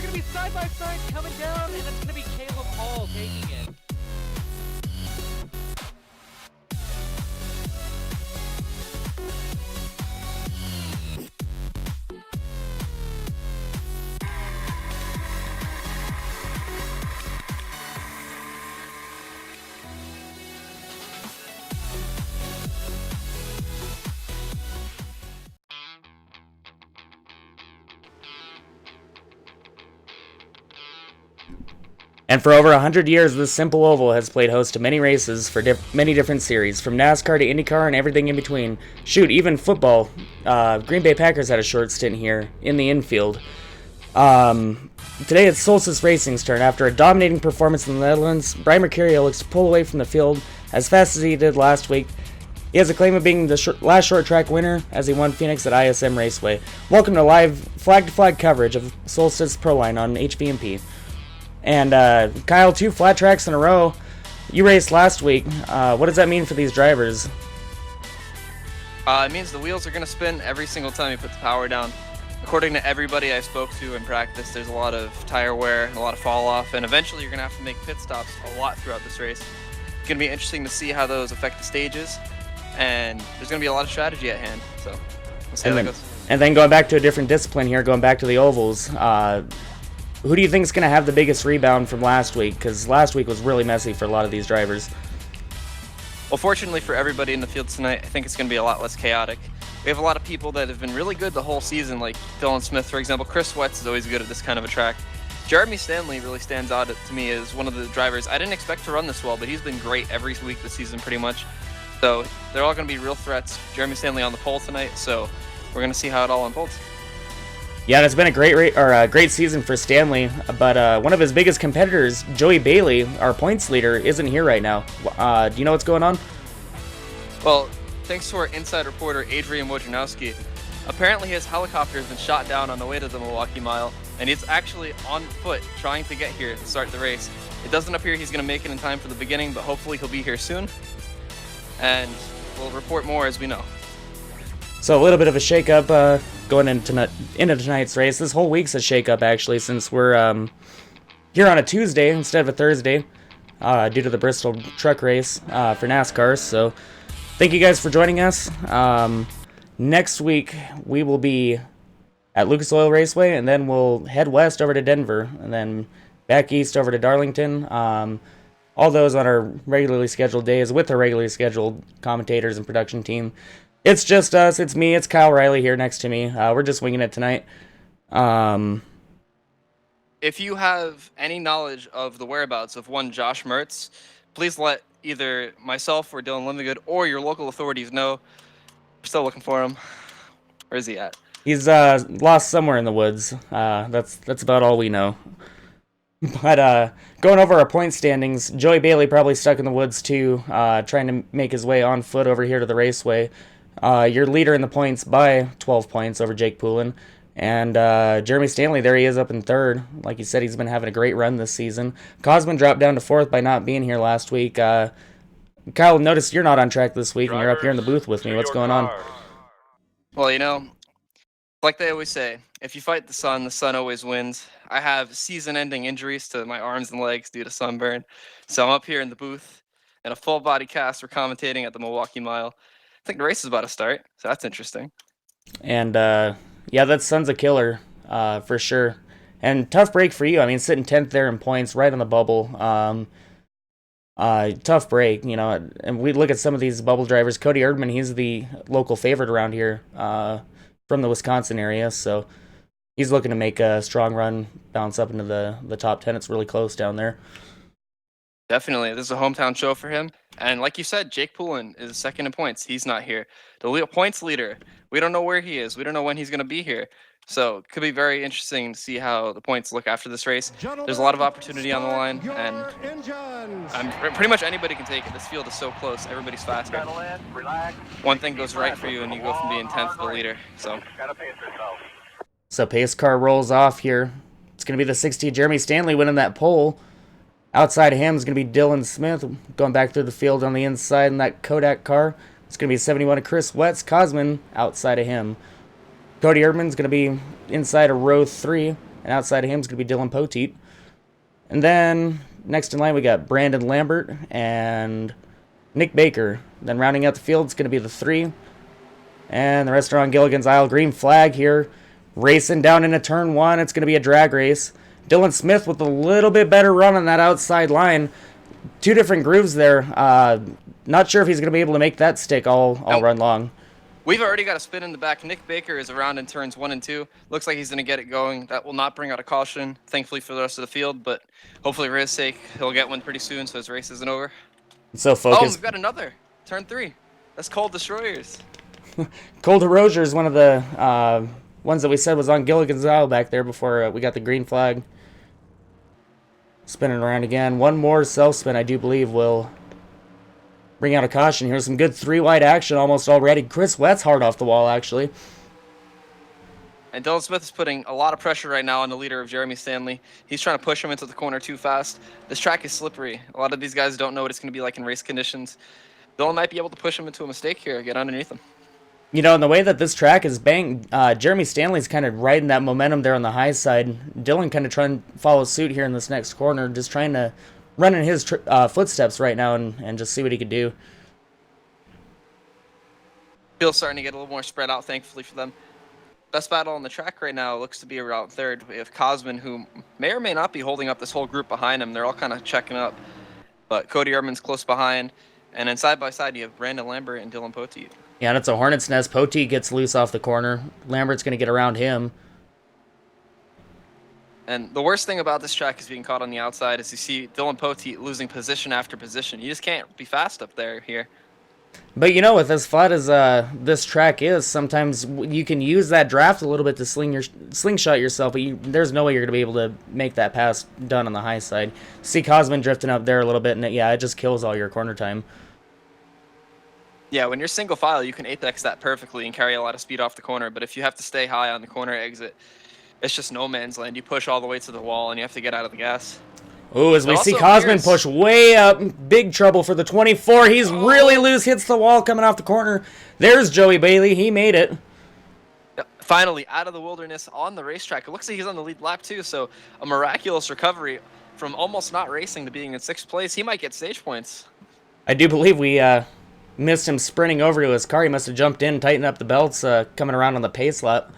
they're going to be side by side coming down, and it's going to be Caleb Hall taking it. And for over 100 years, this simple oval has played host to many races for many different series, from NASCAR to IndyCar and everything in between. Shoot, even football. Green Bay Packers had a short stint here in the infield. Today it's Solstice Racing's turn. After a dominating performance in the Netherlands, Brian Mercurio looks to pull away from the field as fast as he did last week. He has a claim of being the last short track winner as he won Phoenix at ISM Raceway. Welcome to live flag-to-flag coverage of Solstice Proline on HVMP. And Kyle, 2 flat tracks in a row. You raced last week. What does that mean for these drivers? It means the wheels are going to spin every single time you put the power down. According to everybody I spoke to in practice, there's a lot of tire wear, a lot of fall off, and eventually you're going to have to make pit stops a lot throughout this race. It's going to be interesting to see how those affect the stages, and there's going to be a lot of strategy at hand. So we'll see how that goes. And then going back to a different discipline here, going back to the ovals. Who do you think is going to have the biggest rebound from last week? Because last week was really messy for a lot of these drivers. Well, fortunately for everybody in the field tonight, I think it's going to be a lot less chaotic. We have a lot of people that have been really good the whole season, like Dylan Smith, for example. Chris Sweats is always good at this kind of a track. Jeremy Stanley really stands out to me as one of the drivers. I didn't expect to run this well, but he's been great every week this season pretty much. So they're all going to be real threats. Jeremy Stanley on the pole tonight, so we're going to see how it all unfolds. Yeah, it's been a great season for Stanley, but one of his biggest competitors, Joey Bailey, our points leader, isn't here right now. Do you know what's going on? Well, thanks to our inside reporter, Adrian Wojnarowski, apparently his helicopter has been shot down on the way to the Milwaukee Mile, and he's actually on foot trying to get here to start the race. It doesn't appear he's going to make it in time for the beginning, but hopefully he'll be here soon, and we'll report more as we know. So a little bit of a shakeup going into tonight's race. This whole week's a shakeup, actually, since we're here on a Tuesday instead of a Thursday due to the Bristol truck race for NASCAR. So thank you guys for joining us. Next week, we will be at Lucas Oil Raceway, and then we'll head west over to Denver, and then back east over to Darlington. All those on our regularly scheduled days with our regularly scheduled commentators and production team. It's just us. It's me. It's Kyle Riley here next to me. We're just winging it tonight. If you have any knowledge of the whereabouts of one Josh Mertz, please let either myself or Dylan Lindegood or your local authorities know. We're still looking for him. Where is he at? He's lost somewhere in the woods. That's about all we know. But going over our point standings, Joey Bailey probably stuck in the woods too, trying to make his way on foot over here to the raceway. Your leader in the points by 12 points over Jake Poulin. And Jeremy Stanley, there he is up in third. Like you said, he's been having a great run this season. Cosman dropped down to fourth by not being here last week. Kyle, notice you're not on track this week, and you're up here in the booth with me. What's going on? Well, you know, like they always say, if you fight the sun always wins. I have season-ending injuries to my arms and legs due to sunburn. So I'm up here in the booth in a full-body cast for commentating at the Milwaukee Mile. I think the race is about to start, so that's interesting. And, yeah, that sun's a killer, for sure. And tough break for you. I mean, sitting 10th there in points, right on the bubble. Tough break, you know. And we look at some of these bubble drivers. Cody Erdman, he's the local favorite around here from the Wisconsin area. So he's looking to make a strong run, bounce up into the top 10. It's really close down there. Definitely. This is a hometown show for him. And like you said, Jake Poulin is second in points. He's not here. The points leader, we don't know where he is. We don't know when he's going to be here. So it could be very interesting to see how the points look after this race. There's a lot of opportunity on the line, and pretty much anybody can take it. This field is so close. Everybody's faster. One thing goes right for you, and you go from being 10th to the leader. So pace car rolls off here. It's going to be the 60 Jeremy Stanley winning that pole. Outside of him is going to be Dylan Smith going back through the field on the inside in that Kodak car. It's going to be 71 of Chris Wetz. Cosman outside of him. Cody Erdman's going to be inside of row 3. and outside of him is going to be Dylan Poteet. And then next in line we got Brandon Lambert and Nick Baker. Then rounding out the field is going to be the 3. And the rest are on Gilligan's Isle. Green flag here. Racing down into turn 1. It's going to be a drag race. Dylan Smith with a little bit better run on that outside line. 2 different grooves there. Not sure if he's going to be able to make that stick all run long. We've already got a spin in the back. Nick Baker is around in turns 1 and 2. Looks like he's going to get it going. That will not bring out a caution, thankfully, for the rest of the field. But hopefully, for his sake, he'll get one pretty soon so his race isn't over. So focused. Oh, we've got another. Turn 3. That's Cold Destroyers. Cold Erosion is one of the ones that we said was on Gilligan's Isle back there before we got the green flag. Spinning around again. One more self-spin, I do believe, will bring out a caution. Here's some good 3-wide action almost already. Chris Wett's hard off the wall, actually. And Dylan Smith is putting a lot of pressure right now on the leader of Jeremy Stanley. He's trying to push him into the corner too fast. This track is slippery. A lot of these guys don't know what it's going to be like in race conditions. Dylan might be able to push him into a mistake here, get underneath him. You know, in the way that this track is banged, Jeremy Stanley's kind of riding that momentum there on the high side. Dylan kind of trying to follow suit here in this next corner, just trying to run in his footsteps right now and just see what he could do. Field's starting to get a little more spread out, thankfully for them. Best battle on the track right now looks to be around 3rd. We have Cosman, who may or may not be holding up this whole group behind him. They're all kind of checking up. But Cody Ehrman's close behind. And then side by side, you have Brandon Lambert and Dylan Poteet. Yeah, and it's a hornet's nest. Poteet gets loose off the corner. Lambert's going to get around him. And the worst thing about this track is being caught on the outside is you see Dylan Poteet losing position after position. You just can't be fast up there here. But you know, with as flat as this track is, sometimes you can use that draft a little bit to slingshot yourself, but there's no way you're going to be able to make that pass done on the high side. See Cosman drifting up there a little bit, and it just kills all your corner time. Yeah, when you're single file, you can apex that perfectly and carry a lot of speed off the corner, but if you have to stay high on the corner exit, it's just no man's land. You push all the way to the wall, and you have to get out of the gas. Ooh, as we see Cosman push way up. Big trouble for the 24. He's really loose. Hits the wall coming off the corner. There's Joey Bailey. He made it. Finally, out of the wilderness on the racetrack. It looks like he's on the lead lap, too, so a miraculous recovery from almost not racing to being in 6th place. He might get stage points. I do believe we missed him sprinting over to his car. He must have jumped in, tightened up the belts, coming around on the pace lap.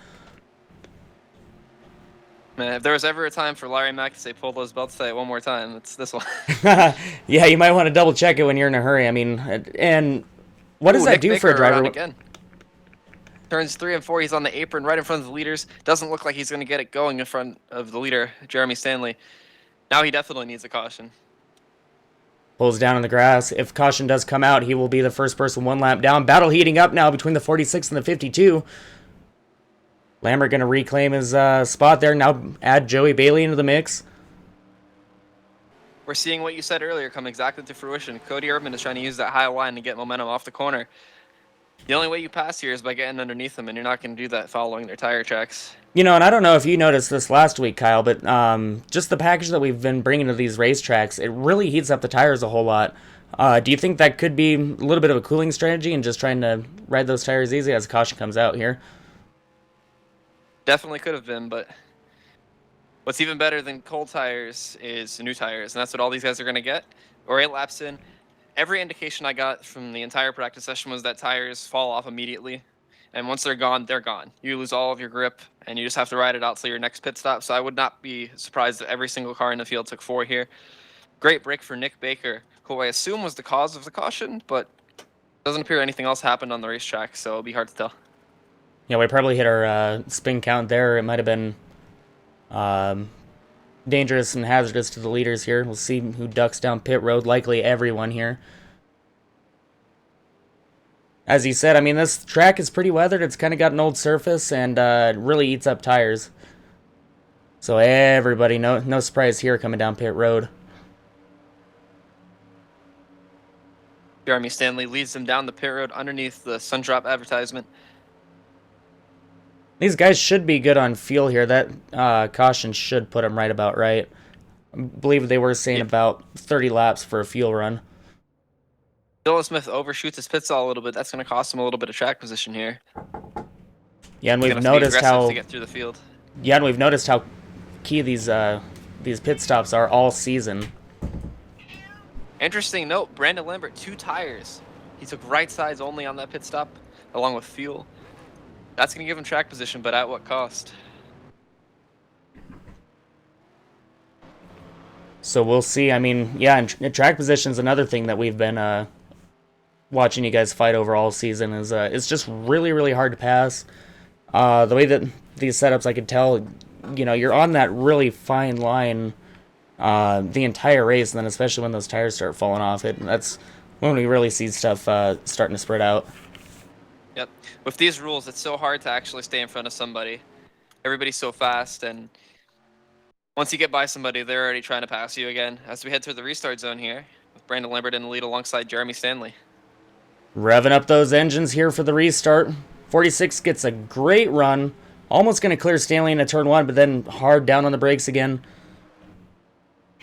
Man, if there was ever a time for Larry Mack to say pull those belts tight one more time, it's this one. Yeah, you might want to double check it when you're in a hurry. I mean, and what does that do for a driver? Again. Turns 3 and 4, he's on the apron right in front of the leaders. Doesn't look like he's going to get it going in front of the leader, Jeremy Stanley. Now he definitely needs a caution. Pulls down in the grass. If caution does come out, he will be the first person 1 lap down. Battle heating up now between the 46 and the 52. Lambert going to reclaim his spot there. Now add Joey Bailey into the mix. We're seeing what you said earlier come exactly to fruition. Cody Ehrman is trying to use that high line to get momentum off the corner. The only way you pass here is by getting underneath them, and you're not going to do that following their tire tracks. You know, and I don't know if you noticed this last week, Kyle, but just the package that we've been bringing to these racetracks, it really heats up the tires a whole lot. Do you think that could be a little bit of a cooling strategy and just trying to ride those tires easy as caution comes out here? Definitely could have been, but what's even better than cold tires is new tires, and that's what all these guys are going to get. Or 8 laps in. Every indication I got from the entire practice session was that tires fall off immediately, and once they're gone, they're gone. You lose all of your grip, and you just have to ride it out till your next pit stop, so I would not be surprised if every single car in the field took 4 here. Great break for Nick Baker, who I assume was the cause of the caution, but doesn't appear anything else happened on the racetrack, so it'll be hard to tell. Yeah, we probably hit our spin count there. It might have been dangerous and hazardous to the leaders here. We'll see who ducks down pit road. Likely everyone here. As you said, I mean, this track is pretty weathered. It's kind of got an old surface and it really eats up tires. So everybody, no surprise here coming down pit road. Jeremy Stanley leads them down the pit road underneath the Sundrop advertisement. These guys should be good on fuel here. That caution should put them right about right. I believe they were saying about 30 laps for a fuel run. Dylan Smith overshoots his pit stall a little bit. That's going to cost him a little bit of track position here. Yeah, and He's we've gonna have to be noticed aggressive how to get through the field. Yeah, and we've noticed how key these pit stops are all season. Interesting note, Brandon Lambert, 2 tires. He took right sides only on that pit stop, along with fuel. That's going to give him track position, but at what cost? So we'll see. I mean, yeah, and track position is another thing that we've been watching you guys fight over all season. Is it's just really, really hard to pass. The way that these setups, I could tell, you're on that really fine line the entire race, and then especially when those tires start falling off, that's when we really see stuff starting to spread out. Yep. With these rules, it's so hard to actually stay in front of somebody. Everybody's so fast, and once you get by somebody, they're already trying to pass you again. As we head through the restart zone here, with Brandon Lambert in the lead alongside Jeremy Stanley. Revving up those engines here for the restart. 46 gets a great run. Almost going to clear Stanley into turn 1, but then hard down on the brakes again.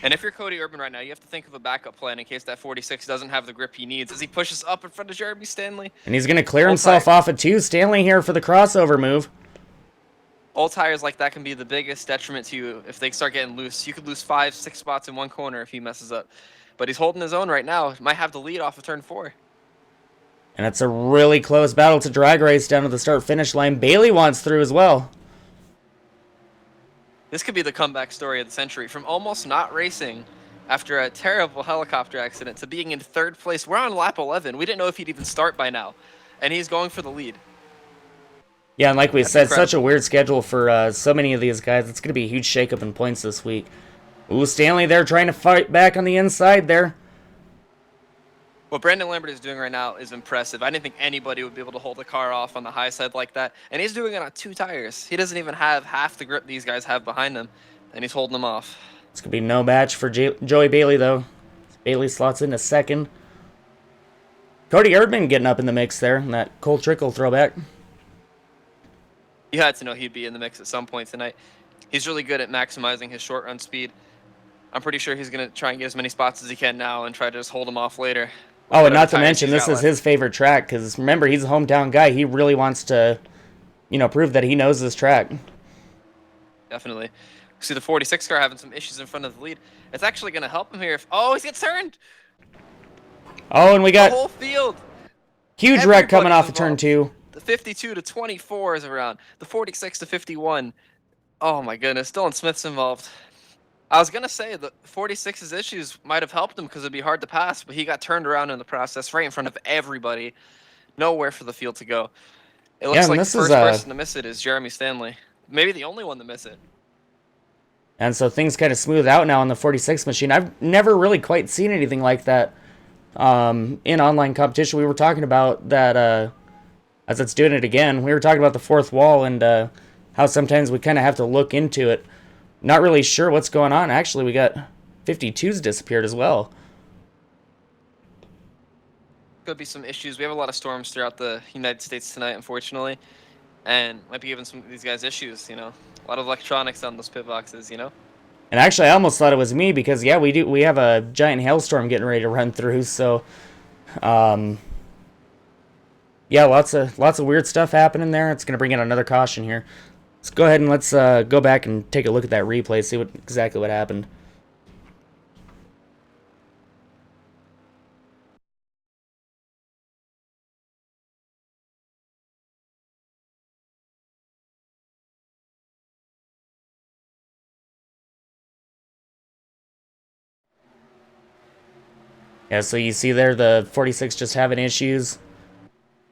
And if you're Cody Urban right now, you have to think of a backup plan in case that 46 doesn't have the grip he needs as he pushes up in front of Jeremy Stanley. And he's going to clear himself off at 2. Stanley here for the crossover move. Old tires like that can be the biggest detriment to you if they start getting loose. You could lose 5, 6 spots in one corner if he messes up. But he's holding his own right now. Might have the lead off of turn 4. And it's a really close battle to drag race down to the start-finish line. Bailey wants through as well. This could be the comeback story of the century. From almost not racing after a terrible helicopter accident to being in 3rd place. We're on lap 11. We didn't know if he'd even start by now. And he's going for the lead. Yeah, and like we said, such a weird schedule for so many of these guys. It's going to be a huge shakeup in points this week. Ooh, Stanley there trying to fight back on the inside there. What Brandon Lambert is doing right now is impressive. I didn't think anybody would be able to hold the car off on the high side like that. And he's doing it on 2 tires. He doesn't even have half the grip these guys have behind him. And he's holding them off. It's going to be no match for Joey Bailey, though. Bailey slots in a 2nd. Cody Erdman getting up in the mix there. And that Cole Trickle throwback. You had to know he'd be in the mix at some point tonight. He's really good at maximizing his short run speed. I'm pretty sure he's going to try and get as many spots as he can now and try to just hold them off later. Oh, and not to mention, this is his favorite track, because remember, he's a hometown guy. He really wants to, prove that he knows this track. Definitely. See the 46 car having some issues in front of the lead. It's actually going to help him here if... Oh, he gets turned! Oh, and we got... The whole field! Huge wreck coming off of turn 2. The 52 to 24 is around. The 46 to 51. Oh my goodness, Dylan Smith's involved. I was going to say the 46's issues might have helped him because it'd be hard to pass, but he got turned around in the process right in front of everybody. Nowhere for the field to go. It looks like the first person to miss it is Jeremy Stanley. Maybe the only one to miss it. And so things kind of smooth out now on the 46 machine. I've never really quite seen anything like that in online competition. We were talking about that as it's doing it again. We were talking about the 4th wall and how sometimes we kind of have to look into it. Not really sure what's going on. Actually, we got 52s disappeared as well. Could be some issues. We have a lot of storms throughout the United States tonight, unfortunately. And might be giving some of these guys issues, A lot of electronics on those pit boxes, And actually, I almost thought it was me because, yeah, we have a giant hailstorm getting ready to run through. So, yeah, lots of weird stuff happening there. It's going to bring in another caution here. Let's go ahead and let's go back and take a look at that replay, see exactly what happened. Yeah, so you see there the 46 just having issues.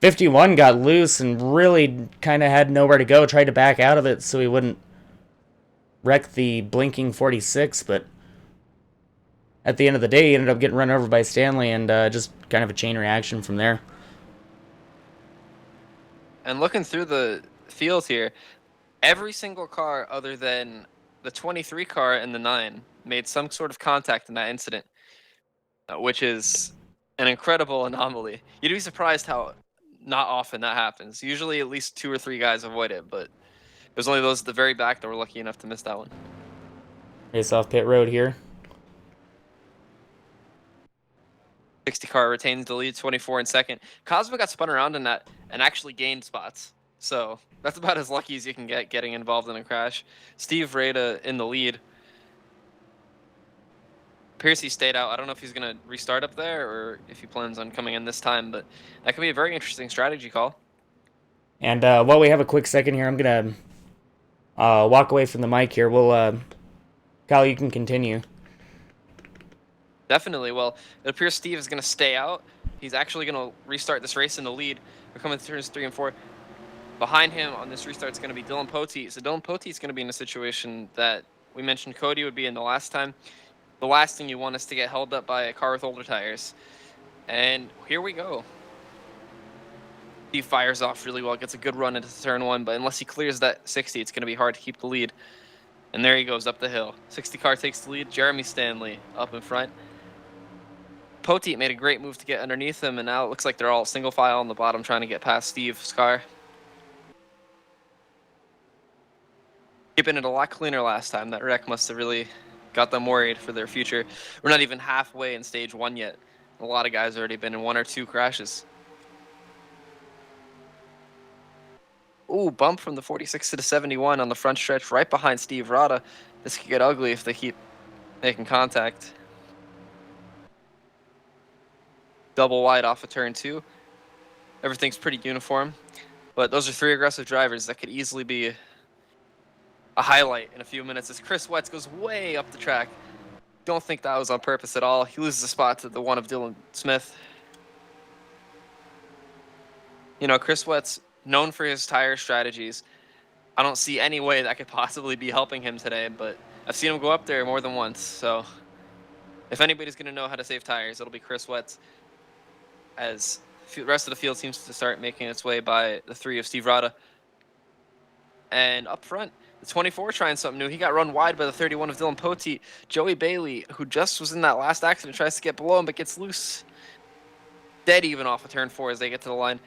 51 got loose and really kind of had nowhere to go. Tried to back out of it so he wouldn't wreck the blinking 46, but at the end of the day, he ended up getting run over by Stanley and just kind of a chain reaction from there. And looking through the field here, every single car other than the 23 car and the 9 made some sort of contact in that incident, which is an incredible anomaly. You'd be surprised how not often that happens. Usually at least 2 or 3 guys avoid it, but there's only those at the very back that were lucky enough to miss that one. Race off pit road here. 60 car retains the lead, 24 in second. Cosmo got spun around in that and actually gained spots. So that's about as lucky as you can get getting involved in a crash. Steve Rada in the lead. Appears he stayed out. I don't know if he's going to restart up there or if he plans on coming in this time, but that could be a very interesting strategy call. And while we have a quick second here, I'm going to walk away from the mic here. Kyle, you can continue. Definitely. Well, it appears Steve is going to stay out. He's actually going to restart this race in the lead. We're coming to turns 3 and 4. Behind him on this restart is going to be Dylan Pote. So Dylan Pote is going to be in a situation that we mentioned Cody would be in the last time. The last thing you want is to get held up by a car with older tires. And here we go. He fires off really well, gets a good run into turn 1, but unless he clears that 60, it's going to be hard to keep the lead. And there he goes up the hill. 60 car takes the lead. Jeremy Stanley up in front. Poteet made a great move to get underneath him, and now it looks like they're all single file on the bottom trying to get past Steve's car. Keeping it a lot cleaner last time. That wreck must have really got them worried for their future. We're not even halfway in stage 1 yet. A lot of guys already been in 1 or 2 crashes. Ooh, bump from the 46 to the 71 on the front stretch right behind Steve Rada. This could get ugly if they keep making contact. Double wide off of turn 2. Everything's pretty uniform, but those are 3 aggressive drivers that could easily be a highlight in a few minutes as Chris Wetz goes way up the track. Don't think that was on purpose at all. He loses a spot to the one of Dylan Smith. You know, Chris Wetz, known for his tire strategies. I don't see any way that could possibly be helping him today, but I've seen him go up there more than once. So if anybody's going to know how to save tires, it'll be Chris Wetz, as the rest of the field seems to start making its way by the 3 of Steve Rada. And up front, the 24 trying something new. He got run wide by the 31 of Dylan Poteet. Joey Bailey, who just was in that last accident, tries to get below him but gets loose. Dead even off of turn 4 as they get to the line.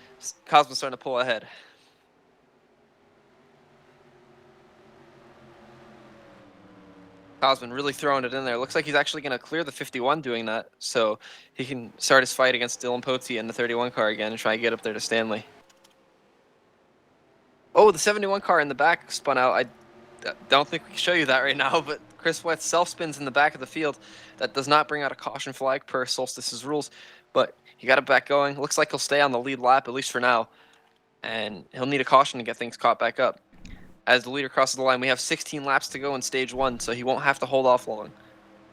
Cosmo's starting to pull ahead. Cosman really throwing it in there. Looks like he's actually going to clear the 51 doing that, so he can start his fight against Dylan Poteet in the 31 car again and try and get up there to Stanley. Oh, the 71 car in the back spun out. I don't think we can show you that right now, but Chris Wetz self-spins in the back of the field. That does not bring out a caution flag per Solstice's rules, but he got it back going. Looks like he'll stay on the lead lap, at least for now, and he'll need a caution to get things caught back up. As the leader crosses the line, we have 16 laps to go in stage 1, so he won't have to hold off long.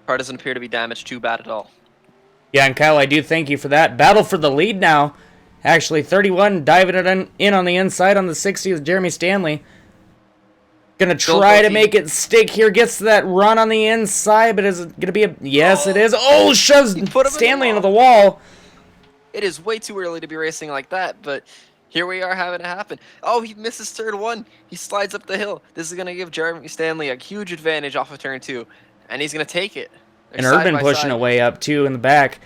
Car doesn't appear to be damaged too bad at all. Yeah, and Kyle, I do thank you for that. Battle for the lead now. Actually, 31 diving it in on the inside on the 60 with Jeremy Stanley. Gonna try to make it stick here. Gets to that run on the inside, but is it gonna be a... Yes, it is. Oh, shoves Stanley into the wall. It is way too early to be racing like that, but here we are having it happen. Oh, he misses turn 1. He slides up the hill. This is going to give Jeremy Stanley a huge advantage off of turn 2, and he's going to take it. And Urban pushing it way up, too, in the back.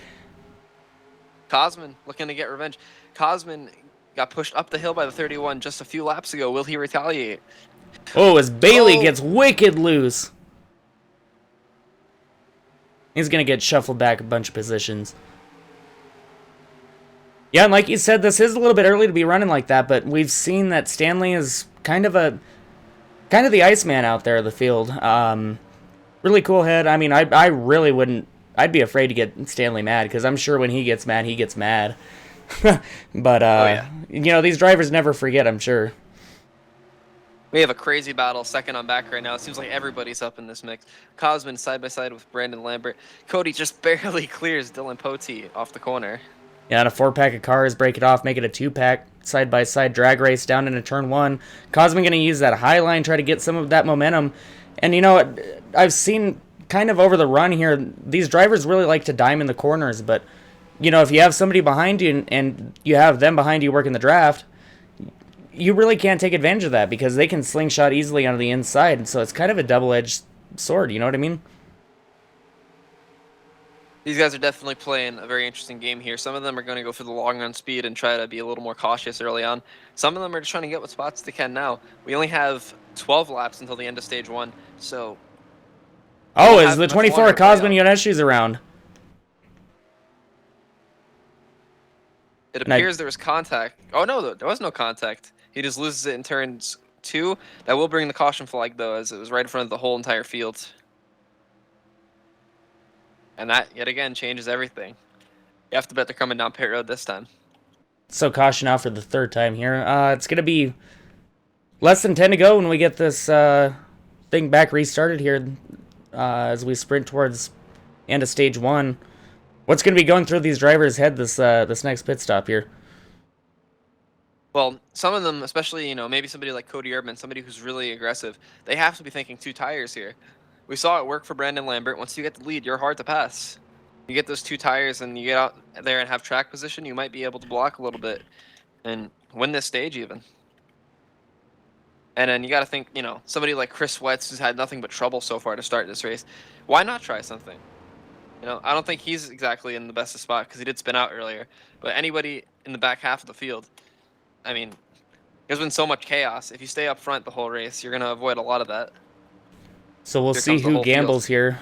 Cosman looking to get revenge. Cosman got pushed up the hill by the 31 just a few laps ago. Will he retaliate? Oh, as Bailey gets wicked loose. He's going to get shuffled back a bunch of positions. Yeah, and like you said, this is a little bit early to be running like that, but we've seen that Stanley is kind of the Iceman out there in the field. Really cool head. I mean, I really wouldn't... I'd be afraid to get Stanley mad, because I'm sure when he gets mad, he gets mad. But, you know, these drivers never forget, I'm sure. We have a crazy battle, second on back right now. It seems like everybody's up in this mix. Cosman side by side with Brandon Lambert. Cody just barely clears Dylan Poteet off the corner. Yeah, and a 4-pack of cars, break it off, make it a 2-pack, side-by-side drag race down into turn 1. Cosman going to use that high line, try to get some of that momentum. And, you know, I've seen kind of over the run here, these drivers really like to dime in the corners. But, you know, if you have somebody behind you and you have them behind you working the draft, you really can't take advantage of that because they can slingshot easily onto the inside. And so it's kind of a double-edged sword, you know what I mean? These guys are definitely playing a very interesting game here. Some of them are going to go for the long run speed and try to be a little more cautious early on. Some of them are just trying to get what spots they can now. We only have 12 laps until the end of stage 1, so... Oh, is the 24 Cosman Yoneshi's around? It appears there was contact. Oh, no, there was no contact. He just loses it in turns 2. That will bring the caution flag, though, as it was right in front of the whole entire field. And that, yet again, changes everything. You have to bet they're coming down pit road this time. So caution out for the third time here. It's going to be less than 10 to go when we get this thing back restarted here as we sprint towards end of stage 1. What's going to be going through these drivers' head this next pit stop here? Well, some of them, especially, maybe somebody like Cody Urban, somebody who's really aggressive, they have to be thinking 2 tires here. We saw it work for Brandon Lambert. Once you get the lead, you're hard to pass. You get those 2 tires and you get out there and have track position, you might be able to block a little bit and win this stage even. And then you got to think, somebody like Chris Wetz, who's had nothing but trouble so far to start this race. Why not try something? I don't think he's exactly in the best of spot because he did spin out earlier. But anybody in the back half of the field, I mean, there's been so much chaos. If you stay up front the whole race, you're going to avoid a lot of that. So we'll see who gambles here.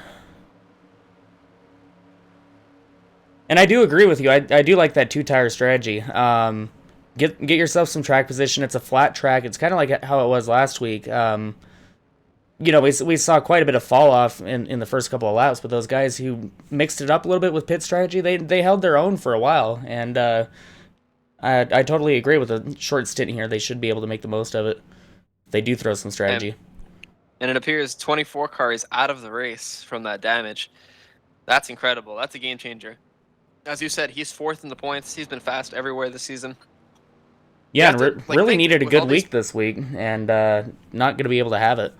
And I do agree with you. I do like that 2-tire strategy. Get yourself some track position. It's a flat track. It's kind of like how it was last week. We saw quite a bit of fall off in the first couple of laps, but those guys who mixed it up a little bit with pit strategy, they held their own for a while. And I totally agree with a short stint here. They should be able to make the most of it. They do throw some strategy. And it appears 24 car is out of the race from that damage. That's incredible. That's a game changer. As you said, he's 4th in the points. He's been fast everywhere this season. Yeah, and really needed a good week this week, and not going to be able to have it.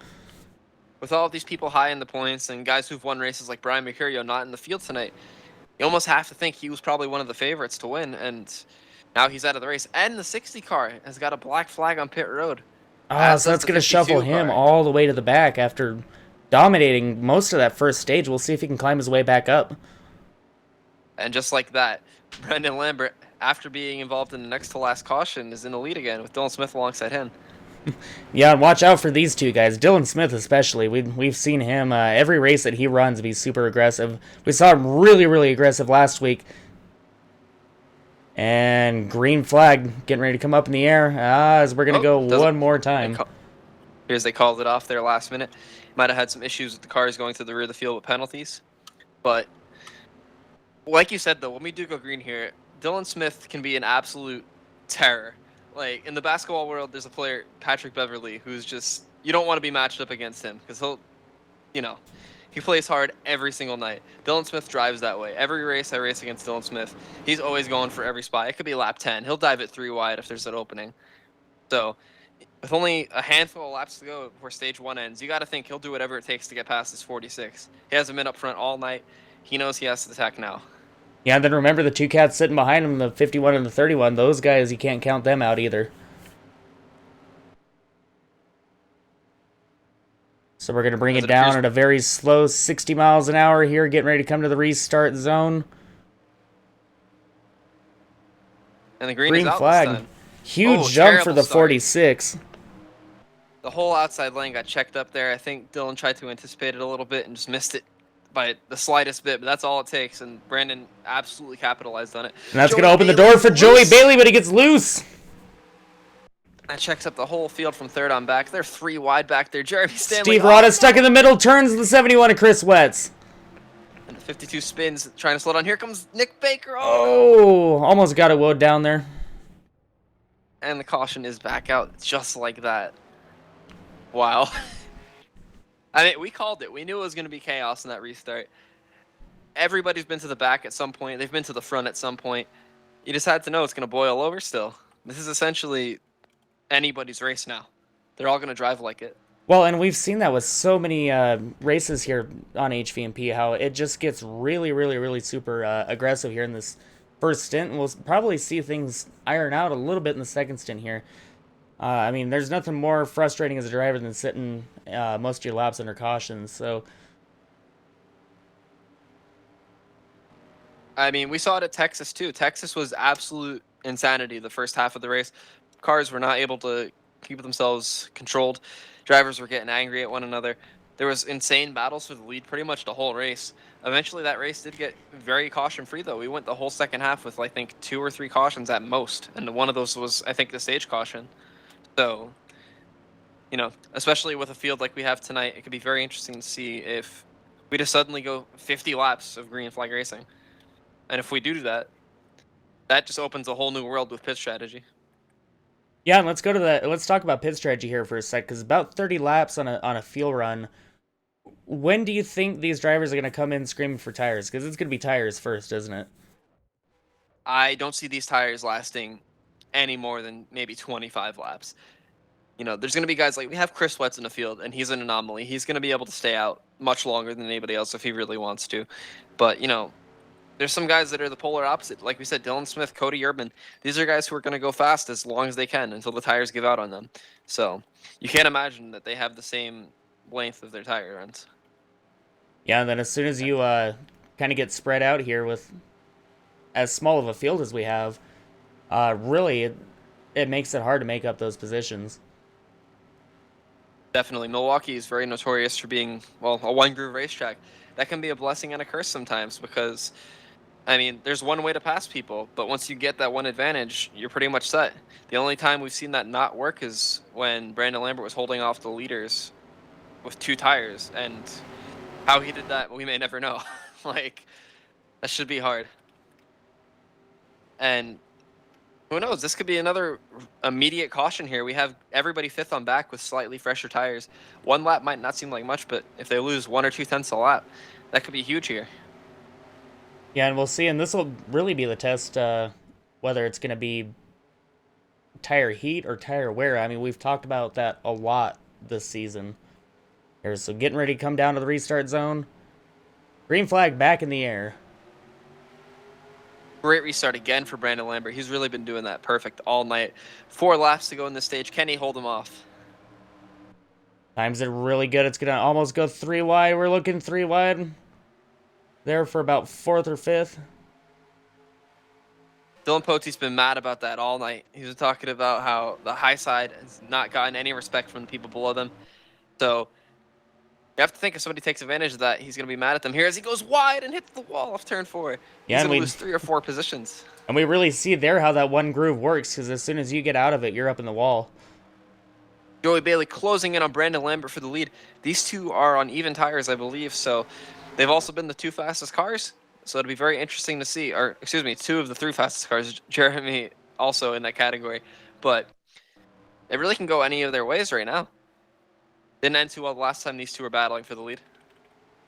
With all of these people high in the points and guys who've won races like Brian Mercurio not in the field tonight, you almost have to think he was probably one of the favorites to win, and now he's out of the race. And the 60 car has got a black flag on pit road. So that's going to shuffle him all the way to the back after dominating most of that first stage. We'll see if he can climb his way back up. And just like that, Brandon Lambert, after being involved in the next to last caution, is in the lead again with Dylan Smith alongside him. Yeah, and watch out for these 2 guys. Dylan Smith especially. We've seen him every race that he runs be super aggressive. We saw him really, really aggressive last week. And green flag getting ready to come up in the air as we're going to go one more time. Here's they called it off there last minute. Might have had some issues with the cars going to the rear of the field with penalties. But like you said, though, when we do go green here, Dylan Smith can be an absolute terror. Like, in the basketball world, there's a player, Patrick Beverley, who's just, you don't want to be matched up against him because he'll, he plays hard every single night. Dylan Smith drives that way. Every race I race against Dylan Smith, he's always going for every spot. It could be lap 10. He'll dive it 3 wide if there's an opening. So, with only a handful of laps to go before stage 1 ends, you got to think he'll do whatever it takes to get past his 46. He hasn't been up front all night. He knows he has to attack now. Yeah, and then remember the 2 cats sitting behind him, the 51 and the 31. Those guys, you can't count them out either. So we're going to bring it down at a very slow 60 miles an hour here, getting ready to come to the restart zone. And the green is out flag. this time. Huge jump for the 46. The whole outside lane got checked up there. I think Dylan tried to anticipate it a little bit and just missed it by the slightest bit, but that's all it takes, and Brandon absolutely capitalized on it. And that's going to open the door for Joey Bailey, but he gets loose. That checks up the whole field from 3rd on back. They're 3 wide back there. Jeremy Stanley. Steve Rada stuck in the middle, turns the 71 of Chris Wetz. And the 52 spins, trying to slow down. Here comes Nick Baker. Oh, almost got it woed down there. And the caution is back out just like that. Wow. I mean, we called it. We knew it was going to be chaos in that restart. Everybody's been to the back at some point. They've been to the front at some point. You just had to know it's going to boil over still. This is essentially anybody's race now. They're all going to drive like it. Well, and we've seen that with so many races here on HVMP, how it just gets really, really, really super aggressive here in this first stint. And we'll probably see things iron out a little bit in the second stint here. I mean, there's nothing more frustrating as a driver than sitting most of your laps under caution. So, I mean, we saw it at Texas, too. Texas was absolute insanity the first half of the race. Cars were not able to keep themselves controlled. Drivers were getting angry at one another. There was insane battles for the lead pretty much the whole race. Eventually, that race did get very caution-free, though. We went the whole second half with, I think, 2 or 3 cautions at most. And one of those was, I think, the stage caution. So, especially with a field like we have tonight, it could be very interesting to see if we just suddenly go 50 laps of green flag racing. And if we do that, that just opens a whole new world with pit strategy. Yeah, and let's talk about pit strategy here for a sec, because about 30 laps on a field run. When do you think these drivers are going to come in screaming for tires? Because it's going to be tires first, isn't it? I don't see these tires lasting any more than maybe 25 laps. There's going to be guys like we have Chris Wetz in the field, and he's an anomaly. He's going to be able to stay out much longer than anybody else if he really wants to. But, there's some guys that are the polar opposite. Like we said, Dylan Smith, Cody Urban. These are guys who are going to go fast as long as they can until the tires give out on them. So you can't imagine that they have the same length of their tire runs. Yeah, and then as soon as you kind of get spread out here with as small of a field as we have, really it makes it hard to make up those positions. Definitely. Milwaukee is very notorious for being, well, a one-groove racetrack. That can be a blessing and a curse sometimes because, there's one way to pass people, but once you get that one advantage, you're pretty much set. The only time we've seen that not work is when Brandon Lambert was holding off the leaders with 2 tires, and how he did that, we may never know. That should be hard. And who knows? This could be another immediate caution here. We have everybody 5th on back with slightly fresher tires. 1 lap might not seem like much, but if they lose 1 or 2 tenths a lap, that could be huge here. Yeah, and we'll see, and this will really be the test whether it's going to be tire heat or tire wear. We've talked about that a lot this season. So getting ready to come down to the restart zone. Green flag back in the air. Great restart again for Brandon Lambert. He's really been doing that perfect all night. 4 laps to go in this stage. Can he hold him off? Times are really good. It's going to almost go 3 wide. We're looking 3 wide. There for about 4th or 5th. Dylan Potte's been mad about that all night. He was talking about how the high side has not gotten any respect from the people below them. So you have to think if somebody takes advantage of that, he's going to be mad at them. Here as he goes wide and hits the wall off turn 4. He's going to lose 3 or 4 positions. And we really see there how that one groove works, because as soon as you get out of it, you're up in the wall. Joey Bailey closing in on Brandon Lambert for the lead. These two are on even tires, I believe, so they've also been the 2 fastest cars. So it'll be very interesting to see, 2 of the 3 fastest cars. Jeremy also in that category. But it really can go any of their ways right now. Didn't end too well the last time these 2 were battling for the lead.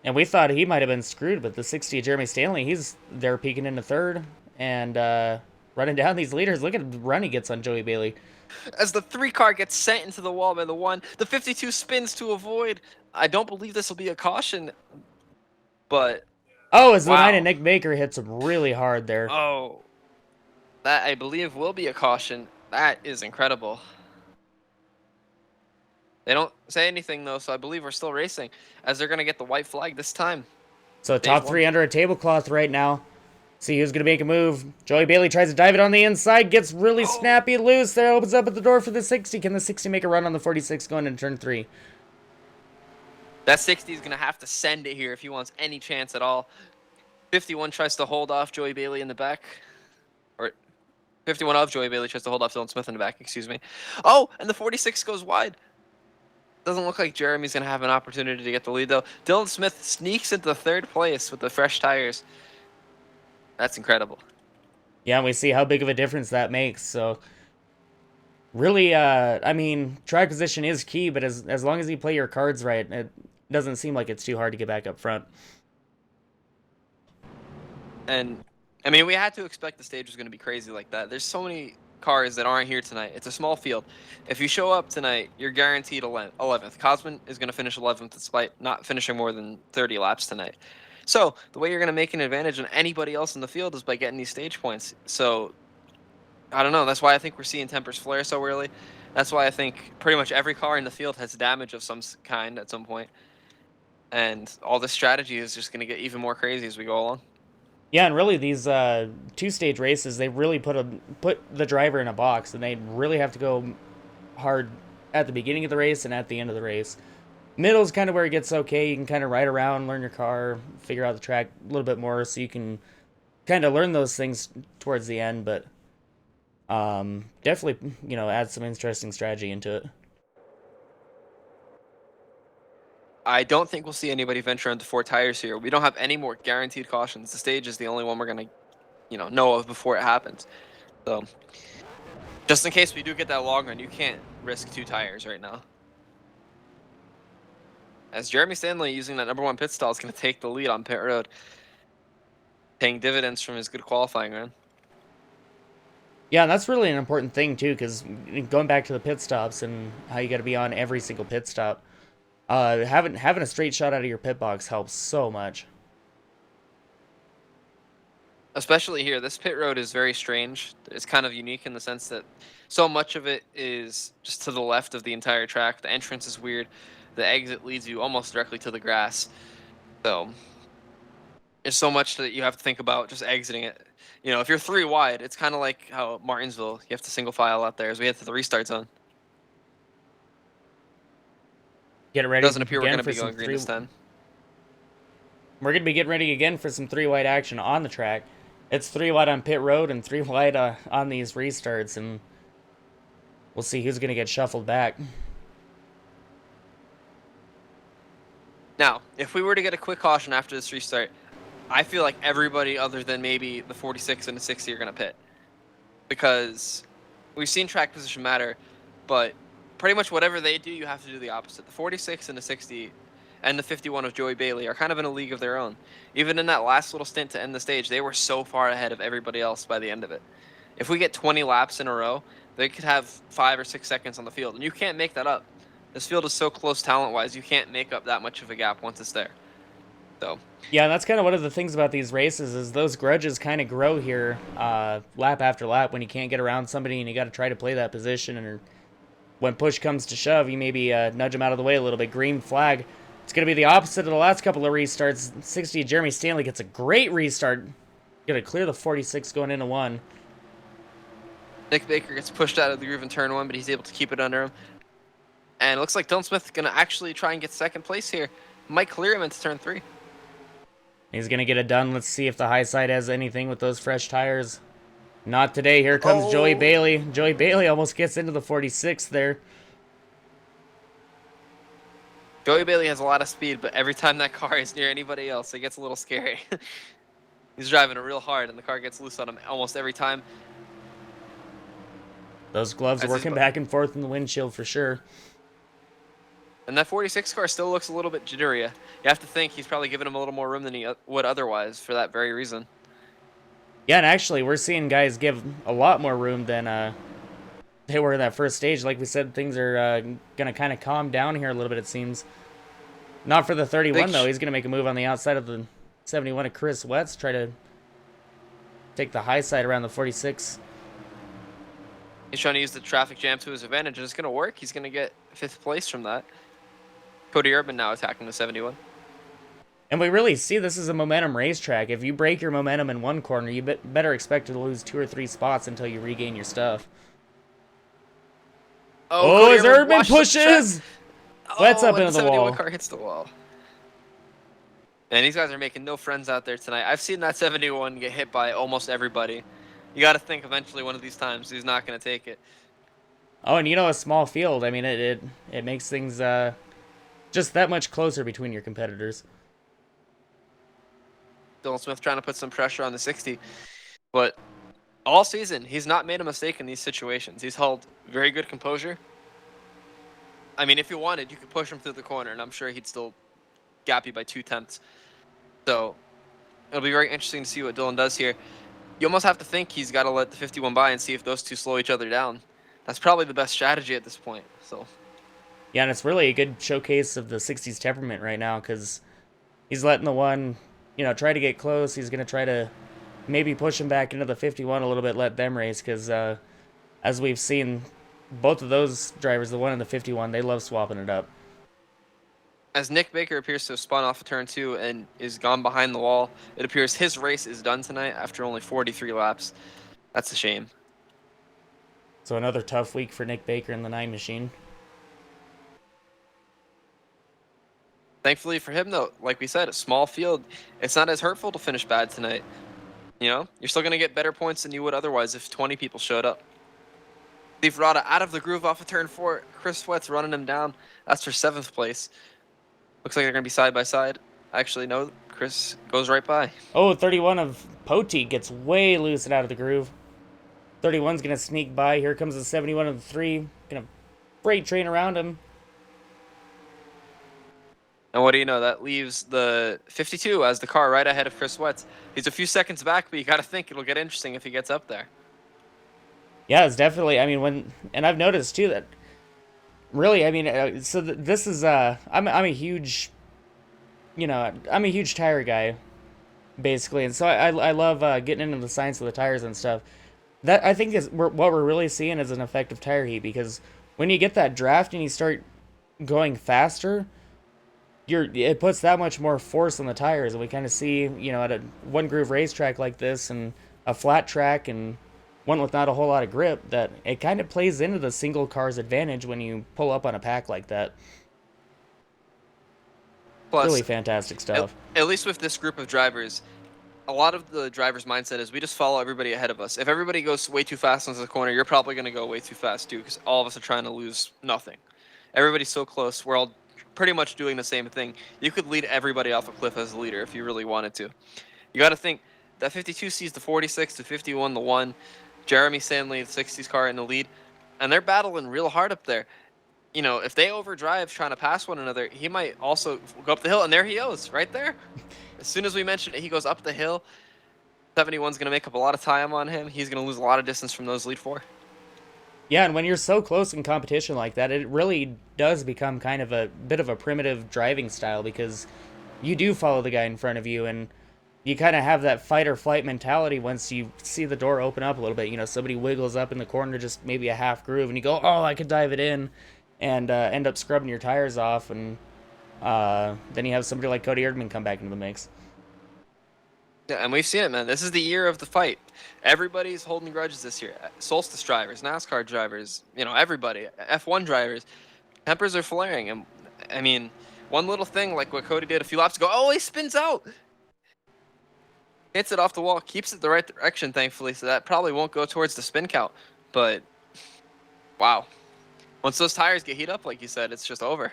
And we thought he might have been screwed, but the 60 of Jeremy Stanley, he's there peeking into 3rd and running down these leaders. Look at the run he gets on Joey Bailey. As the 3 car gets sent into the wall by the 1, the 52 spins to avoid. I don't believe this will be a caution, but... Oh, as the 9 of Nick Baker hits him really hard there. Oh, that I believe will be a caution. That is incredible. They don't say anything, though, so I believe we're still racing, as they're going to get the white flag this time. So top 3 under a tablecloth right now. See who's going to make a move. Joey Bailey tries to dive it on the inside, gets really snappy loose there, opens up at the door for the 60. Can the 60 make a run on the 46 going into turn 3? That 60 is going to have to send it here if he wants any chance at all. 51 tries to hold off Joey Bailey in the back. Or 51 of Joey Bailey tries to hold off Dylan Smith in the back, excuse me. Oh, and the 46 goes wide. Doesn't look like Jeremy's going to have an opportunity to get the lead, though. Dylan Smith sneaks into 3rd place with the fresh tires. That's incredible. Yeah, and we see how big of a difference that makes. So, really, track position is key, but as long as you play your cards right, it doesn't seem like it's too hard to get back up front. And, we had to expect the stage was going to be crazy like that. There's so many cars that aren't here tonight. It's a small field. If you show up tonight, you're guaranteed 11th. Cosman is going to finish 11th despite not finishing more than 30 laps tonight. So the way you're going to make an advantage on anybody else in the field is by getting these stage points. So I don't know. That's why I think we're seeing tempers flare so early. That's why I think pretty much every car in the field has damage of some kind at some point. And all this strategy is just going to get even more crazy as we go along. Yeah, and really these 2-stage races, they really put the driver in a box, and they really have to go hard at the beginning of the race and at the end of the race. Middle's kind of where it gets okay. You can kind of ride around, learn your car, figure out the track a little bit more, so you can kind of learn those things towards the end. But Definitely, add some interesting strategy into it. I don't think we'll see anybody venture into 4 tires here. We don't have any more guaranteed cautions. The stage is the only one we're gonna, know of before it happens. So, just in case we do get that long run, you can't risk 2 tires right now. As Jeremy Stanley using that number 1 pit stall is gonna take the lead on pit road, paying dividends from his good qualifying run. Yeah, and that's really an important thing too, because going back to the pit stops and how you got to be on every single pit stop, having a straight shot out of your pit box helps so much. Especially here, this pit road is very strange. It's kind of unique in the sense that so much of it is just to the left of the entire track. The entrance is weird. The exit leads you almost directly to the grass. So there's so much that you have to think about just exiting it. If you're 3 wide, it's kind of like how Martinsville, you have to single file out there as we head to the restart zone. Get ready Doesn't appear we're again going to for be some going green three. this time. We're gonna be getting ready again for some 3 wide action on the track. It's 3 wide on pit road and 3 wide on these restarts, and we'll see who's gonna get shuffled back. Now, if we were to get a quick caution after this restart, I feel like everybody other than maybe the 46 and the 60 are going to pit. Because we've seen track position matter, but pretty much whatever they do, you have to do the opposite. The 46 and the 60 and the 51 of Joey Bailey are kind of in a league of their own. Even in that last little stint to end the stage, they were so far ahead of everybody else by the end of it. If we get 20 laps in a row, they could have 5 or 6 seconds on the field, and you can't make that up. This field is so close talent-wise, you can't make up that much of a gap once it's there. So Yeah, that's kind of one of the things about these races is those grudges kind of grow here, lap after lap when you can't get around somebody and you got to try to play that position. And when push comes to shove, you maybe nudge them out of the way a little bit. Green flag. It's going to be the opposite of the last couple of restarts. 60, Jeremy Stanley gets a great restart. Going to clear the 46 going into 1. Nick Baker gets pushed out of the groove in turn 1, but he's able to keep it under him. And it looks like Dylan Smith is going to actually try and get second place here. Might clear him into turn 3. He's going to get it done. Let's see if the high side has anything with those fresh tires. Not today. Here comes Joey Bailey. Joey Bailey almost gets into the 46 there. Joey Bailey has a lot of speed, but every time that car is near anybody else, it gets a little scary. He's driving it real hard, and the car gets loose on him almost every time. Those gloves working back and forth in the windshield for sure. And that 46 car still looks a little bit jittery. You have to think he's probably giving him a little more room than he would otherwise for that very reason. Yeah, and actually, we're seeing guys give a lot more room than they were in that first stage. Like we said, things are going to kind of calm down here a little bit, it seems. Not for the 31, though. He's going to make a move on the outside of the 71 of Chris Wetz. Try to take the high side around the 46. He's trying to use the traffic jam to his advantage, and it's going to work. He's going to get 5th place from that. Cody Urban now attacking the 71. And we really see this as a momentum racetrack. If you break your momentum in one corner, you better expect to lose 2 or 3 spots until you regain your stuff. Oh, as Urban pushes! Wet's up into the wall. 71 car hits the wall. And these guys are making no friends out there tonight. I've seen that 71 get hit by almost everybody. You got to think eventually one of these times he's not going to take it. Oh, and a small field. I mean, it makes things just that much closer between your competitors. Dylan Smith trying to put some pressure on the 60. But all season, he's not made a mistake in these situations. He's held very good composure. I mean, if you wanted, you could push him through the corner, and I'm sure he'd still gap you by 2/10. So it'll be very interesting to see what Dylan does here. You almost have to think he's got to let the 51 by and see if those two slow each other down. That's probably the best strategy at this point. So yeah, and it's really a good showcase of the 60's temperament right now because he's letting the one, try to get close. He's going to try to maybe push him back into the 51 a little bit, let them race because as we've seen, both of those drivers, the one and the 51, they love swapping it up. As Nick Baker appears to have spun off of turn 2 and is gone behind the wall, it appears his race is done tonight after only 43 laps. That's a shame. So another tough week for Nick Baker in the 9 machine. Thankfully for him, though, like we said, a small field, it's not as hurtful to finish bad tonight. You're still going to get better points than you would otherwise if 20 people showed up. Steve Rada out of the groove off of turn 4. Chris Sweat's running him down. That's for 7th place. Looks like they're going to be side by side. Actually, no, Chris goes right by. Oh, 31 of Poti gets way loose and out of the groove. 31's going to sneak by. Here comes the 71 of the 3. Going to freight train around him. And what do you know? That leaves the 52 as the car right ahead of Chris Sweats. He's a few seconds back, but you got to think it'll get interesting if he gets up there. Yeah, it's definitely. I mean, and I've noticed too that really, I mean, this is I'm a huge, I'm a huge tire guy, basically, and so I love getting into the science of the tires and stuff. That I think is what we're really seeing is an effective tire heat, because when you get that draft and you start going faster, it puts that much more force on the tires, and we kind of see, at a one groove racetrack like this and a flat track and one with not a whole lot of grip, that it kind of plays into the single car's advantage when you pull up on a pack like that. Plus, Really fantastic stuff. At least with this group of drivers, a lot of the driver's mindset is we just follow everybody ahead of us. If everybody goes way too fast into the corner, you're probably going to go way too fast too, because all of us are trying to lose nothing. Everybody's so close. We're all pretty much doing the same thing. You could lead everybody off a cliff as a leader if you really wanted to. You got to think that 52 sees the 46, the 51, the 1, Jeremy Stanley, the 60s car in the lead, and they're battling real hard up there. If they overdrive trying to pass one another, he might also go up the hill, and there he goes, right there. As soon as we mentioned it, he goes up the hill. 71's going to make up a lot of time on him. He's going to lose a lot of distance from those lead 4. Yeah, and when you're so close in competition like that, it really does become kind of a bit of a primitive driving style, because you do follow the guy in front of you, and you kind of have that fight or flight mentality once you see the door open up a little bit. Somebody wiggles up in the corner, just maybe a half groove, and you go, oh, I could dive it in, and end up scrubbing your tires off, and then you have somebody like Cody Erdman come back into the mix. Yeah, and we've seen it, man. This is the year of the fight. Everybody's holding grudges this year. Solstice drivers, NASCAR drivers, everybody, F1 drivers. Tempers are flaring, and I mean, one little thing like what Cody did a few laps ago. Oh, he spins out. Hits it off the wall, keeps it the right direction, thankfully, so that probably won't go towards the spin count. But, wow. Once those tires get heat up, like you said, it's just over.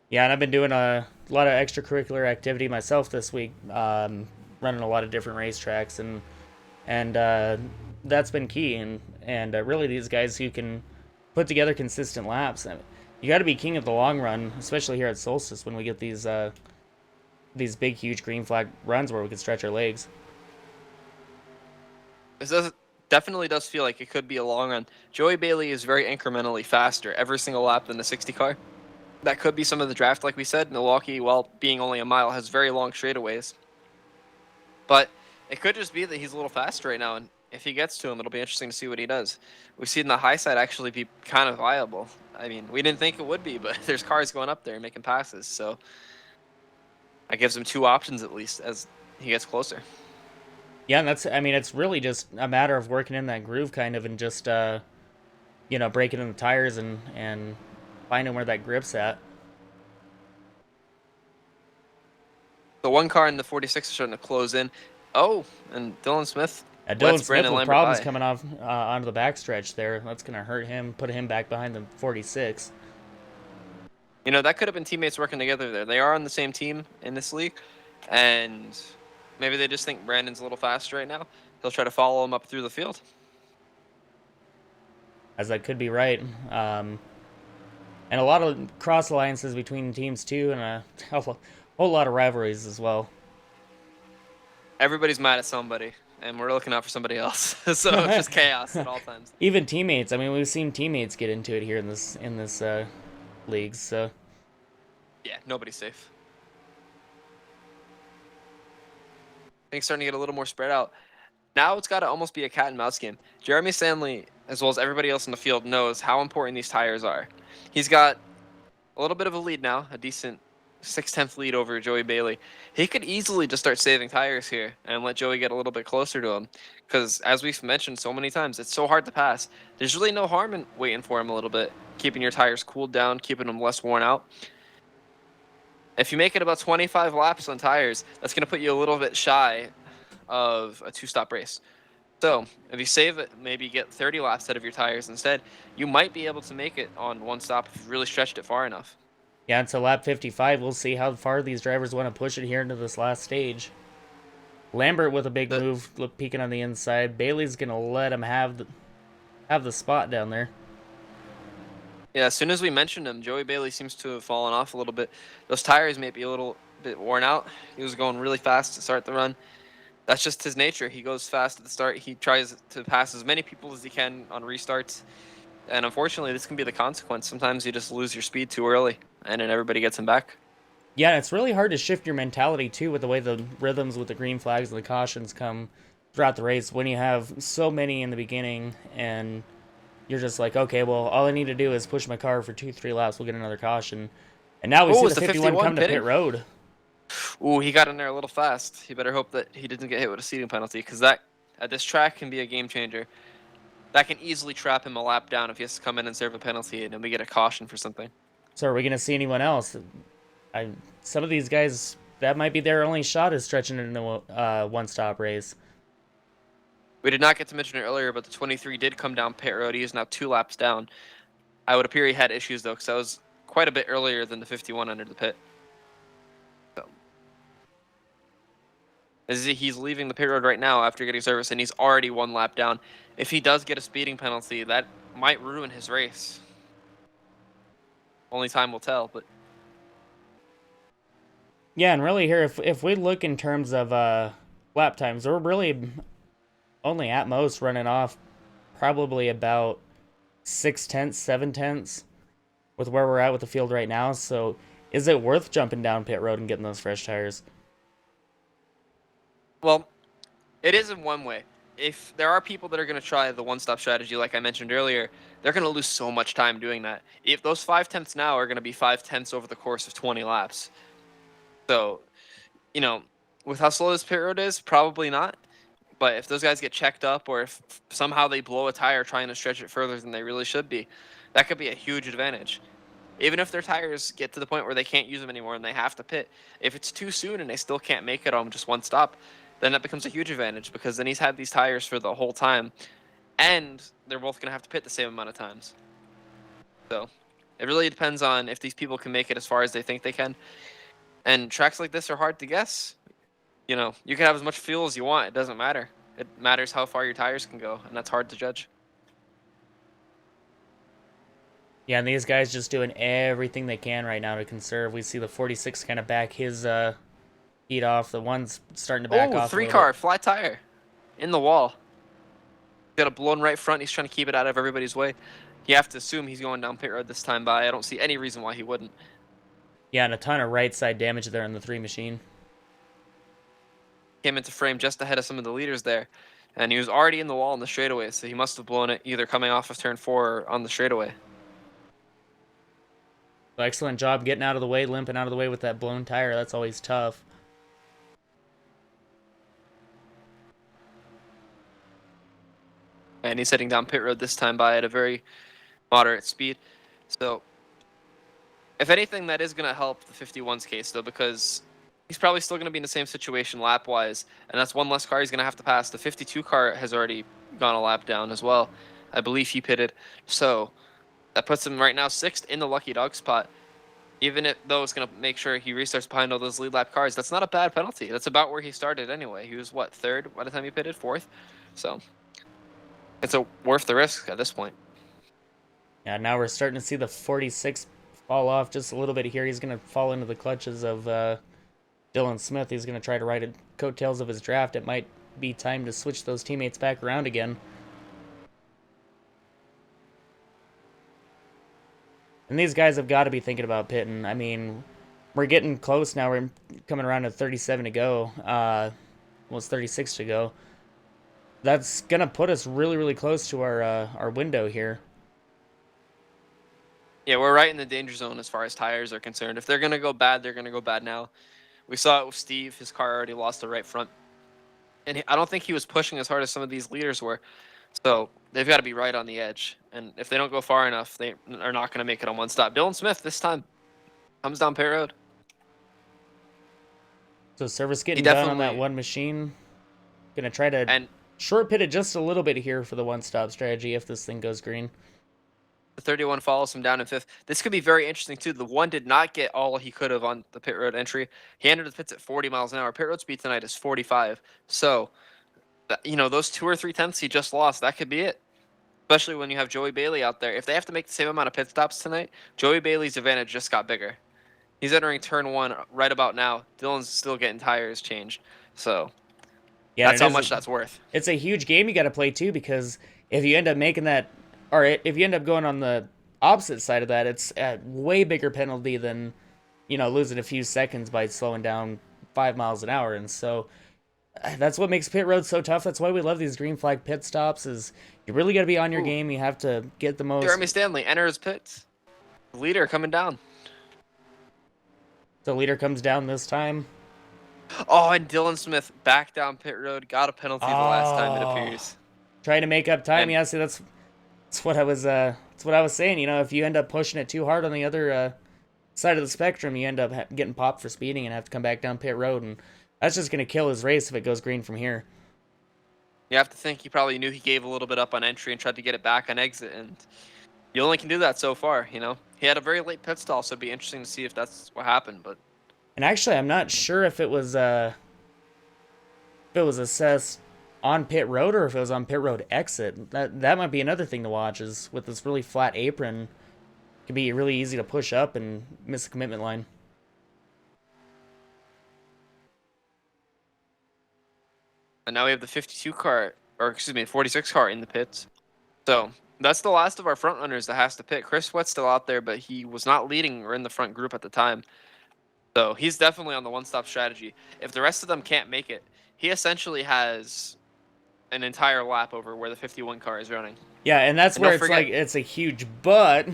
Yeah, and I've been doing a lot of extracurricular activity myself this week, running a lot of different racetracks, and that's been key. And really, these guys who can put together consistent laps, you got to be king of the long run, especially here at Solstice when we get these big, huge green flag runs where we can stretch our legs. This definitely does feel like it could be a long run. Joey Bailey is very incrementally faster every single lap than the 60 car. That could be some of the draft, like we said. Milwaukee, while being only a mile, has very long straightaways. But it could just be that he's a little faster right now, and if he gets to him, it'll be interesting to see what he does. We've seen the high side actually be kind of viable. I mean, we didn't think it would be, but there's cars going up there and making passes, so that gives him 2 options at least as he gets closer. Yeah, and it's really just a matter of working in that groove kind of, and just, breaking in the tires and finding where that grip's at. The one car in the 46 is starting to close in. Oh, and Dylan Smith. Dylan Smith with problems coming off onto the backstretch there. That's going to hurt him, put him back behind the 46. That could have been teammates working together there. They are on the same team in this league, and maybe they just think Brandon's a little faster right now. He'll try to follow him up through the field. As that could be right. And a lot of cross alliances between teams too, and a whole lot of rivalries as well. Everybody's mad at somebody, and we're looking out for somebody else. So it's just chaos at all times. Even teammates. I mean, we've seen teammates get into it here in this league. So yeah, nobody's safe. Things starting to get a little more spread out. Now it's got to almost be a cat and mouse game. Jeremy Stanley, as well as everybody else in the field, knows how important these tires are. He's got a little bit of a lead now, a decent 6/10 lead over Joey Bailey. He could easily just start saving tires here and let Joey get a little bit closer to him, because as we've mentioned so many times, it's so hard to pass. There's really no harm in waiting for him a little bit, keeping your tires cooled down, keeping them less worn out. If you make it about 25 laps on tires, that's going to put you a little bit shy of a 2-stop race. So if you save it, maybe get 30 laps out of your tires instead, you might be able to make it on one stop if you really stretched it far enough. Yeah, until lap 55, we'll see how far these drivers want to push it here into this last stage. Lambert with a big The, move, look peeking on the inside. Bailey's gonna let him have the spot down there. yeah, as soon as we mentioned him, Joey Bailey seems to have fallen off a little bit. Those tires may be a little bit worn out. He was going really fast to start the run. That's just his nature. He goes fast at the start. He tries to pass as many people as he can on restarts. And unfortunately, this can be the consequence. Sometimes you just lose your speed too early, and then everybody gets him back. Yeah, it's really hard to shift your mentality too with the way the rhythms with the green flags and the cautions come throughout the race when you have so many in the beginning and you're just like, okay, well, all I need to do is push my car for 2, 3 laps. We'll get another caution. And now we see Oh, is the the 51 51 come to pit pitting? road. Ooh, he got in there a little fast. He better hope that he didn't get hit with a seating penalty, because that at this track can be a game changer. That can easily trap him a lap down if he has to come in and serve a penalty, and then we get a caution for something. So are we going to see anyone else? Some of these guys, that might be their only shot is stretching it into a one-stop race. We did not get to mention it earlier, but the 23 did come down pit road. He is now 2 laps down. I would appear he had issues, though, because that was quite a bit earlier than the 51 entered the pit. So, he's leaving the pit road right now after getting service, and he's already 1 lap down. If he does get a speeding penalty, that might ruin his race. Only time will tell, but Yeah, and really here, if we look in terms of lap times, we're really only at most running off probably about 6/10, 7/10 with where we're at with the field right now. So is it worth jumping down pit road and getting those fresh tires? well, it is in one way. If there are people that are going to try the one-stop strategy, like I mentioned earlier, they're going to lose so much time doing that. If those 5/10 now are going to be 5/10 over the course of 20 laps. So, with how slow this pit road is, probably not. But if those guys get checked up, or if somehow they blow a tire trying to stretch it further than they really should be, that could be a huge advantage. Even if their tires get to the point where they can't use them anymore and they have to pit, if it's too soon and they still can't make it on just one stop, then that becomes a huge advantage, because then he's had these tires for the whole time, and they're both going to have to pit the same amount of times. So it really depends on if these people can make it as far as they think they can. And tracks like this are hard to guess. You can have as much fuel as you want. It doesn't matter. It matters how far your tires can go, and that's hard to judge. Yeah, and these guys just doing everything they can right now to conserve. We see the 46 kind of back his heat off. The one's starting to back Oh, off a 3 little car, bit. flat tire in the wall. Got a blown right front. He's trying to keep it out of everybody's way. You have to assume he's going down pit road this time by. I don't see any reason why he wouldn't. Yeah, and a ton of right side damage there in the 3 machine. Came into frame just ahead of some of the leaders there, and he was already in the wall in the straightaway, so he must have blown it either coming off of turn 4 or on the straightaway. So excellent job getting out of the way, limping out of the way with that blown tire. That's always tough. And he's heading down pit road this time by at a very moderate speed. So, if anything, that is going to help the 51's case, though, because he's probably still going to be in the same situation lap-wise, and that's one less car he's going to have to pass. The 52 car has already gone a lap down as well. I believe he pitted. So, that puts him right now 6th in the lucky dog spot. Even though it's going to make sure he restarts behind all those lead lap cars, that's not a bad penalty. That's about where he started anyway. He was, 3rd by the time he pitted? 4th? So, it's worth the risk at this point. Yeah, now we're starting to see the 46 fall off just a little bit here. He's going to fall into the clutches of Dylan Smith. He's going to try to ride coattails of his draft. It might be time to switch those teammates back around again. And these guys have got to be thinking about pitting. I mean, we're getting close now. We're coming around to 37 to go. Almost 36 to go. That's going to put us really, really close to our window here. Yeah, we're right in the danger zone as far as tires are concerned. If they're going to go bad, they're going to go bad now. We saw it with Steve. His car already lost the right front. And I don't think he was pushing as hard as some of these leaders were. So they've got to be right on the edge. And if they don't go far enough, they are not going to make it on one stop. Dylan Smith this time comes down pit road. So service getting done on that one machine. Gonna try to short pitted just a little bit here for the one-stop strategy if this thing goes green. The 31 follows him down in fifth. This could be very interesting too. The one did not get all he could have on the pit road entry. He entered the pits at 40 miles an hour. Pit road speed tonight is 45. So, those 2 or 3 tenths he just lost, that could be it. Especially when you have Joey Bailey out there. If they have to make the same amount of pit stops tonight, Joey Bailey's advantage just got bigger. He's entering turn 1 right about now. Dylan's still getting tires changed. So, Yeah, that's how much that's worth. It's a huge game you got to play too, because if you end up making that, or if you end up going on the opposite side of that, it's a way bigger penalty than, losing a few seconds by slowing down 5 miles an hour. And so that's what makes pit road so tough. That's why we love these green flag pit stops. Is you really got to be on your game. You have to get the most. Jeremy Stanley enters pits. Leader coming down. The leader comes down this time. Oh, and Dylan Smith back down pit road. Got a penalty the last time, it appears. Trying to make up time. And, yeah, see, that's what I was. That's what I was saying. If you end up pushing it too hard on the other side of the spectrum, you end up getting popped for speeding and have to come back down pit road, and that's just gonna kill his race if it goes green from here. You have to think he probably knew he gave a little bit up on entry and tried to get it back on exit, and you only can do that so far. He had a very late pit stall, so it'd be interesting to see if that's what happened. But And actually, I'm not sure if it was assessed on pit road or if it was on pit road exit. That might be another thing to watch. Is with this really flat apron, it can be really easy to push up and miss the commitment line. And now we have the 46 car in the pits. So that's the last of our front runners that has to pit. Chris Sweat's still out there, but he was not leading or in the front group at the time. So he's definitely on the one-stop strategy. If the rest of them can't make it, he essentially has an entire lap over where the 51 car is running. Yeah, and that's where it's a huge but.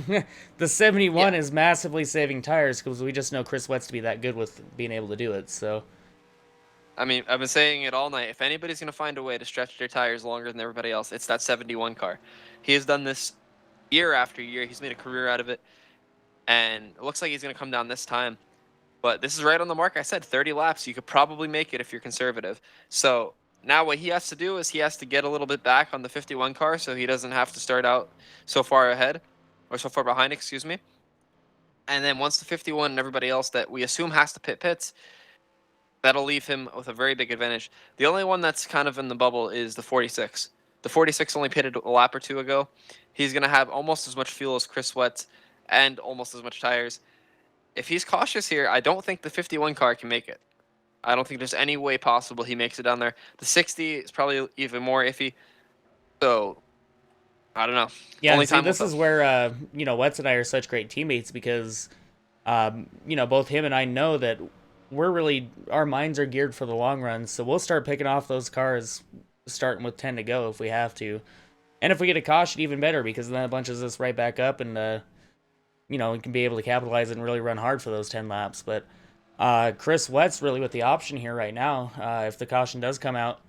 The 71 is massively saving tires because we just know Chris Sweat's to be that good with being able to do it. So, I mean, I've been saying it all night. If anybody's going to find a way to stretch their tires longer than everybody else, it's that 71 car. He has done this year after year. He's made a career out of it. And it looks like he's going to come down this time. But this is right on the mark. I said 30 laps. You could probably make it if you're conservative. So now what he has to do is he has to get a little bit back on the 51 car so he doesn't have to start out so far ahead, or so far behind, excuse me. And then once the 51 and everybody else that we assume has to pit pits, that'll leave him with a very big advantage. The only one that's kind of in the bubble is the 46. The 46 only pitted a lap or two ago. He's going to have almost as much fuel as Chris Sweat and almost as much tires. If he's cautious here, I don't think the 51 car can make it. I don't think there's any way possible he makes it down there. The 60 is probably even more iffy. So, I don't know. Yeah, see, this is where, Wetz and I are such great teammates because, both him and I know that our minds are geared for the long run. So we'll start picking off those cars starting with 10 to go if we have to. And if we get a caution, even better, because then it bunches us right back up and, we can be able to capitalize and really run hard for those 10 laps. But Chris Wett's really with the option here right now. If the caution does come out,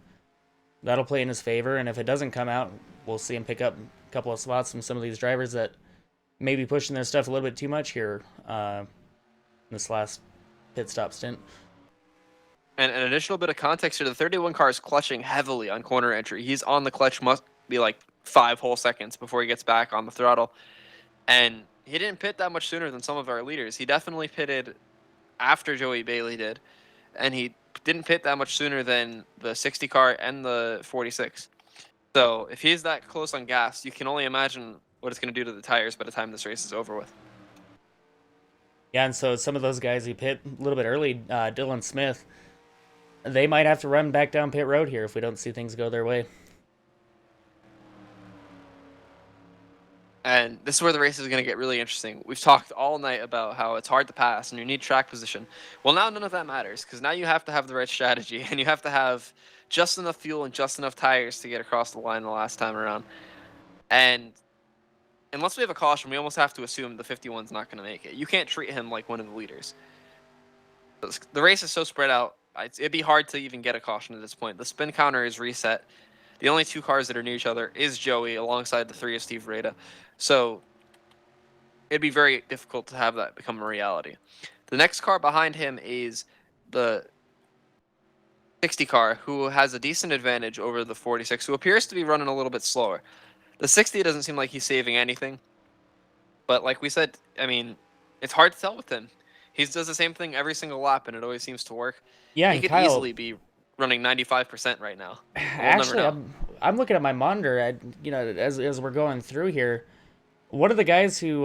that'll play in his favor. And if it doesn't come out, we'll see him pick up a couple of spots from some of these drivers that may be pushing their stuff a little bit too much here in this last pit stop stint. And an additional bit of context here, the 31 car is clutching heavily on corner entry. He's on the clutch, must be like 5 whole seconds before he gets back on the throttle. And he didn't pit that much sooner than some of our leaders. He definitely pitted after Joey Bailey did. And he didn't pit that much sooner than the 60 car and the 46. So if he's that close on gas, you can only imagine what it's going to do to the tires by the time this race is over with. Yeah, and so some of those guys who pit a little bit early, Dylan Smith, they might have to run back down pit road here if we don't see things go their way. And this is where the race is going to get really interesting. We've talked all night about how it's hard to pass and you need track position. Well, now none of that matters because now you have to have the right strategy and you have to have just enough fuel and just enough tires to get across the line the last time around. And unless we have a caution, we almost have to assume the 51's not going to make it. You can't treat him like one of the leaders. The race is so spread out, it'd be hard to even get a caution at this point. The spin counter is reset. The only 2 cars that are near each other is Joey alongside the 3 of Steve Rada. So it'd be very difficult to have that become a reality. The next car behind him is the 60 car who has a decent advantage over the 46, who appears to be running a little bit slower. The 60 doesn't seem like he's saving anything, but like we said, I mean, it's hard to tell with him. He does the same thing every single lap, and it always seems to work. Yeah, He and could Kyle, easily be running 95% right now. We'll never actually, know. I'm looking at my monitor. As we're going through here, one of the guys who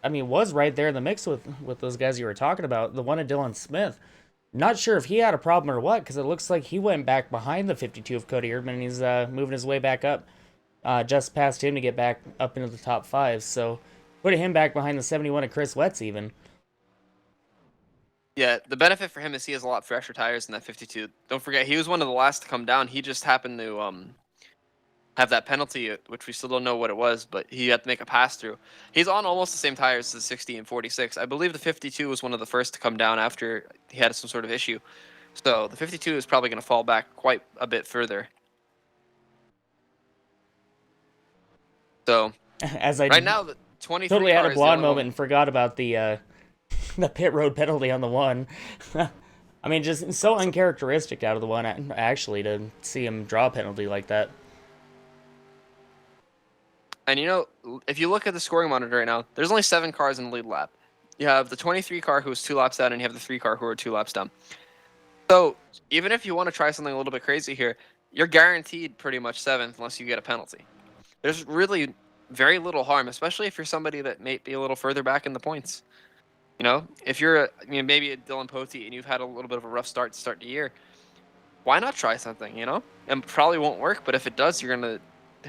was right there in the mix with those guys you were talking about, the one of Dylan Smith. Not sure if he had a problem or what, because it looks like he went back behind the 52 of Cody Erdman, and he's moving his way back up, just past him to get back up into the top five. So putting him back behind the 71 of Chris Wetz even. Yeah, the benefit for him is he has a lot fresher tires than that 52. Don't forget, he was one of the last to come down. He just happened to have that penalty, which we still don't know what it was, but he had to make a pass through. He's on almost the same tires as the 60 and 46. I believe the 52 was one of the first to come down after he had some sort of issue. So the 52 is probably going to fall back quite a bit further. So As I right now, the 23 totally had car a is the blonde only moment one. and forgot about the the pit road penalty on the one. I mean, just so uncharacteristic out of the one, actually, to see him draw a penalty like that. And if you look at the scoring monitor right now, there's only 7 cars in the lead lap. You have the 23 car who is 2 laps down, and you have the 3 car who are 2 laps down. So even if you want to try something a little bit crazy here, you're guaranteed pretty much 7th unless you get a penalty. There's really very little harm, especially if you're somebody that may be a little further back in the points. If you're maybe a Dylan Pote and you've had a little bit of a rough start to start the year, why not try something? And probably won't work, but if it does, you're gonna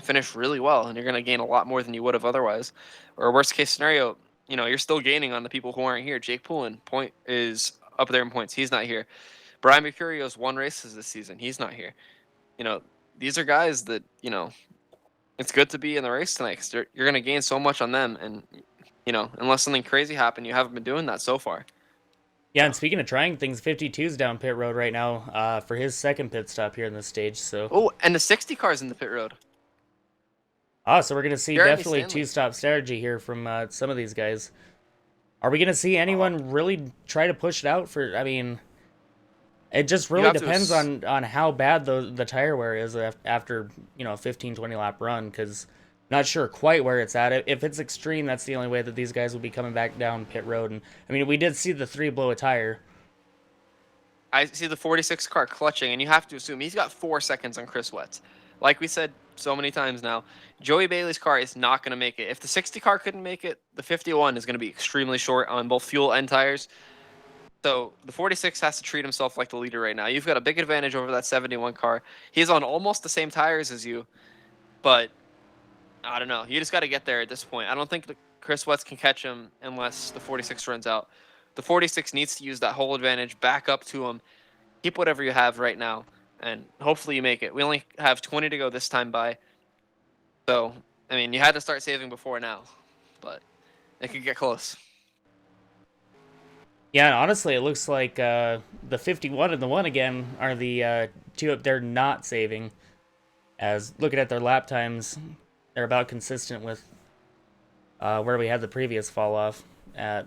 finish really well, and you're gonna gain a lot more than you would have otherwise. Or worst case scenario, you're still gaining on the people who aren't here. Jake Poulin point is up there in points. He's not here. Brian Mercurio's won races this season. He's not here. You know, these are guys that it's good to be in the race tonight because you're gonna gain so much on them, and unless something crazy happened, you haven't been doing that so far. Yeah, and speaking of trying things, 52's down pit road right now for his second pit stop here in this stage. So, Oh, and the 60 car's in the pit road. so we're gonna see Jeremy definitely Stanley. two-stop strategy here from some of these guys. Are we gonna see anyone really try to push it out for? I mean, it just really have to depends on how bad the tire wear is after a 15-20 lap run, because not sure quite where it's at. If it's extreme, that's the only way that these guys will be coming back down pit road. And I mean, we did see the 3 blow a tire. I see the 46 car clutching, and you have to assume he's got 4 seconds on Chris Wetz. Like we said so many times now, Joey Bailey's car is not going to make it. If the 60 car couldn't make it, the 51 is going to be extremely short on both fuel and tires. So the 46 has to treat himself like the leader right now. You've got a big advantage over that 71 car. He's on almost the same tires as you, but I don't know. You just got to get there at this point. I don't think Chris Wetz can catch him unless the 46 runs out. The 46 needs to use that whole advantage, back up to him, keep whatever you have right now, and hopefully you make it. We only have 20 to go this time by. So, I mean, you had to start saving before now, but it could get close. Yeah, and honestly, it looks like the 51 and the 1 again are the two up there not saving. As looking at their lap times, they're about consistent with where we had the previous fall off at.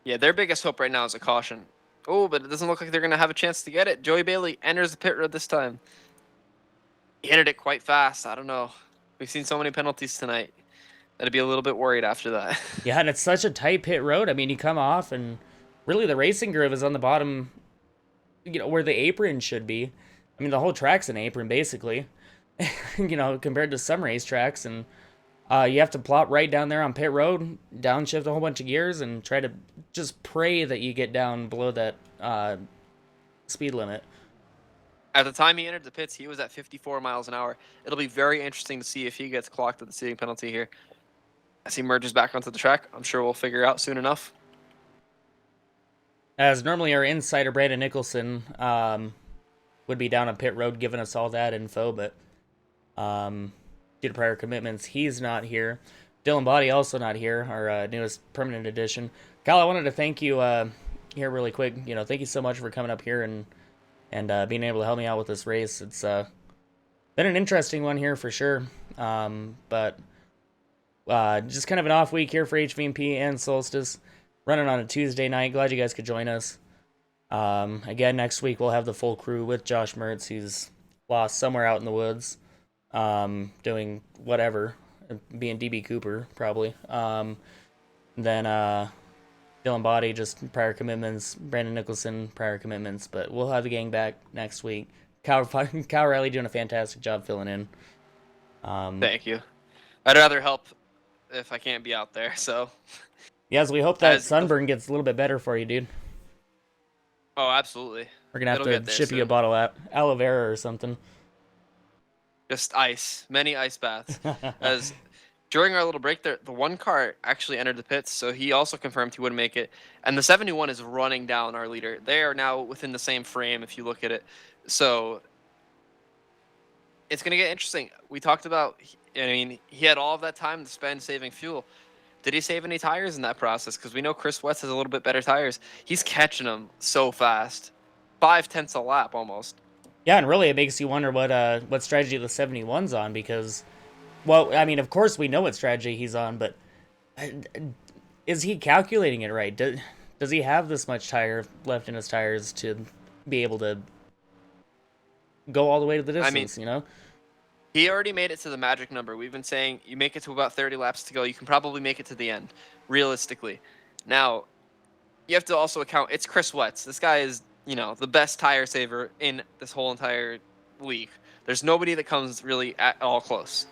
Yeah, their biggest hope right now is a caution. Oh, but it doesn't look like they're going to have a chance to get it. Joey Bailey enters the pit road this time. He hit it quite fast. I don't know. We've seen so many penalties tonight. I'd be a little bit worried after that. Yeah, and it's such a tight pit road. I mean, you come off, and really the racing groove is on the bottom, where the apron should be. I mean, the whole track's an apron, basically, compared to some racetracks. And you have to plop right down there on pit road, downshift a whole bunch of gears, and try to just pray that you get down below that speed limit. At the time he entered the pits, he was at 54 miles an hour. It'll be very interesting to see if he gets clocked at the seating penalty here. As he merges back onto the track, I'm sure we'll figure out soon enough. As normally our insider, Brandon Nicholson, would be down on pit road giving us all that info, but due to prior commitments, he's not here. Dylan Body also not here, our newest permanent addition. Kyle, I wanted to thank you here really quick. Thank you so much for coming up here and being able to help me out with this race. It's been an interesting one here for sure, but just kind of an off week here for HVMP and Solstice, running on a Tuesday night. Glad you guys could join us. Again, next week we'll have the full crew with Josh Mertz, who's lost somewhere out in the woods, doing whatever, being DB Cooper probably. Then Dylan Body, just prior commitments. Brandon Nicholson, prior commitments. But we'll have the gang back next week. Kyle Riley doing a fantastic job filling in. Thank you. I'd rather help if I can't be out there. So Yes, we hope that sunburn gets a little bit better for you, dude. Oh, absolutely. We're gonna have It'll get to there ship you a soon. bottle of aloe vera or something. Just ice, many ice baths. As during our little break there, the one car actually entered the pits, so he also confirmed he wouldn't make it. And the 71 is running down our leader. They are now within the same frame if you look at it. So it's going to get interesting. We talked about, I mean, he had all of that time to spend saving fuel. Did he save any tires in that process? Because we know Chris Wetz has a little bit better tires. He's catching them so fast. 0.5 a lap almost. Yeah, and really it makes you wonder what strategy the 71's on, because, well, I mean, of course we know what strategy he's on, but is he calculating it right? Does he have this much tire left in his tires to be able to go all the way to the distance, you know? He already made it to the magic number. We've been saying you make it to about 30 laps to go. You can probably make it to the end, realistically. Now, you have to also account, it's Chris Wetz. This guy is, the best tire saver in this whole entire league. There's nobody that comes really at all close.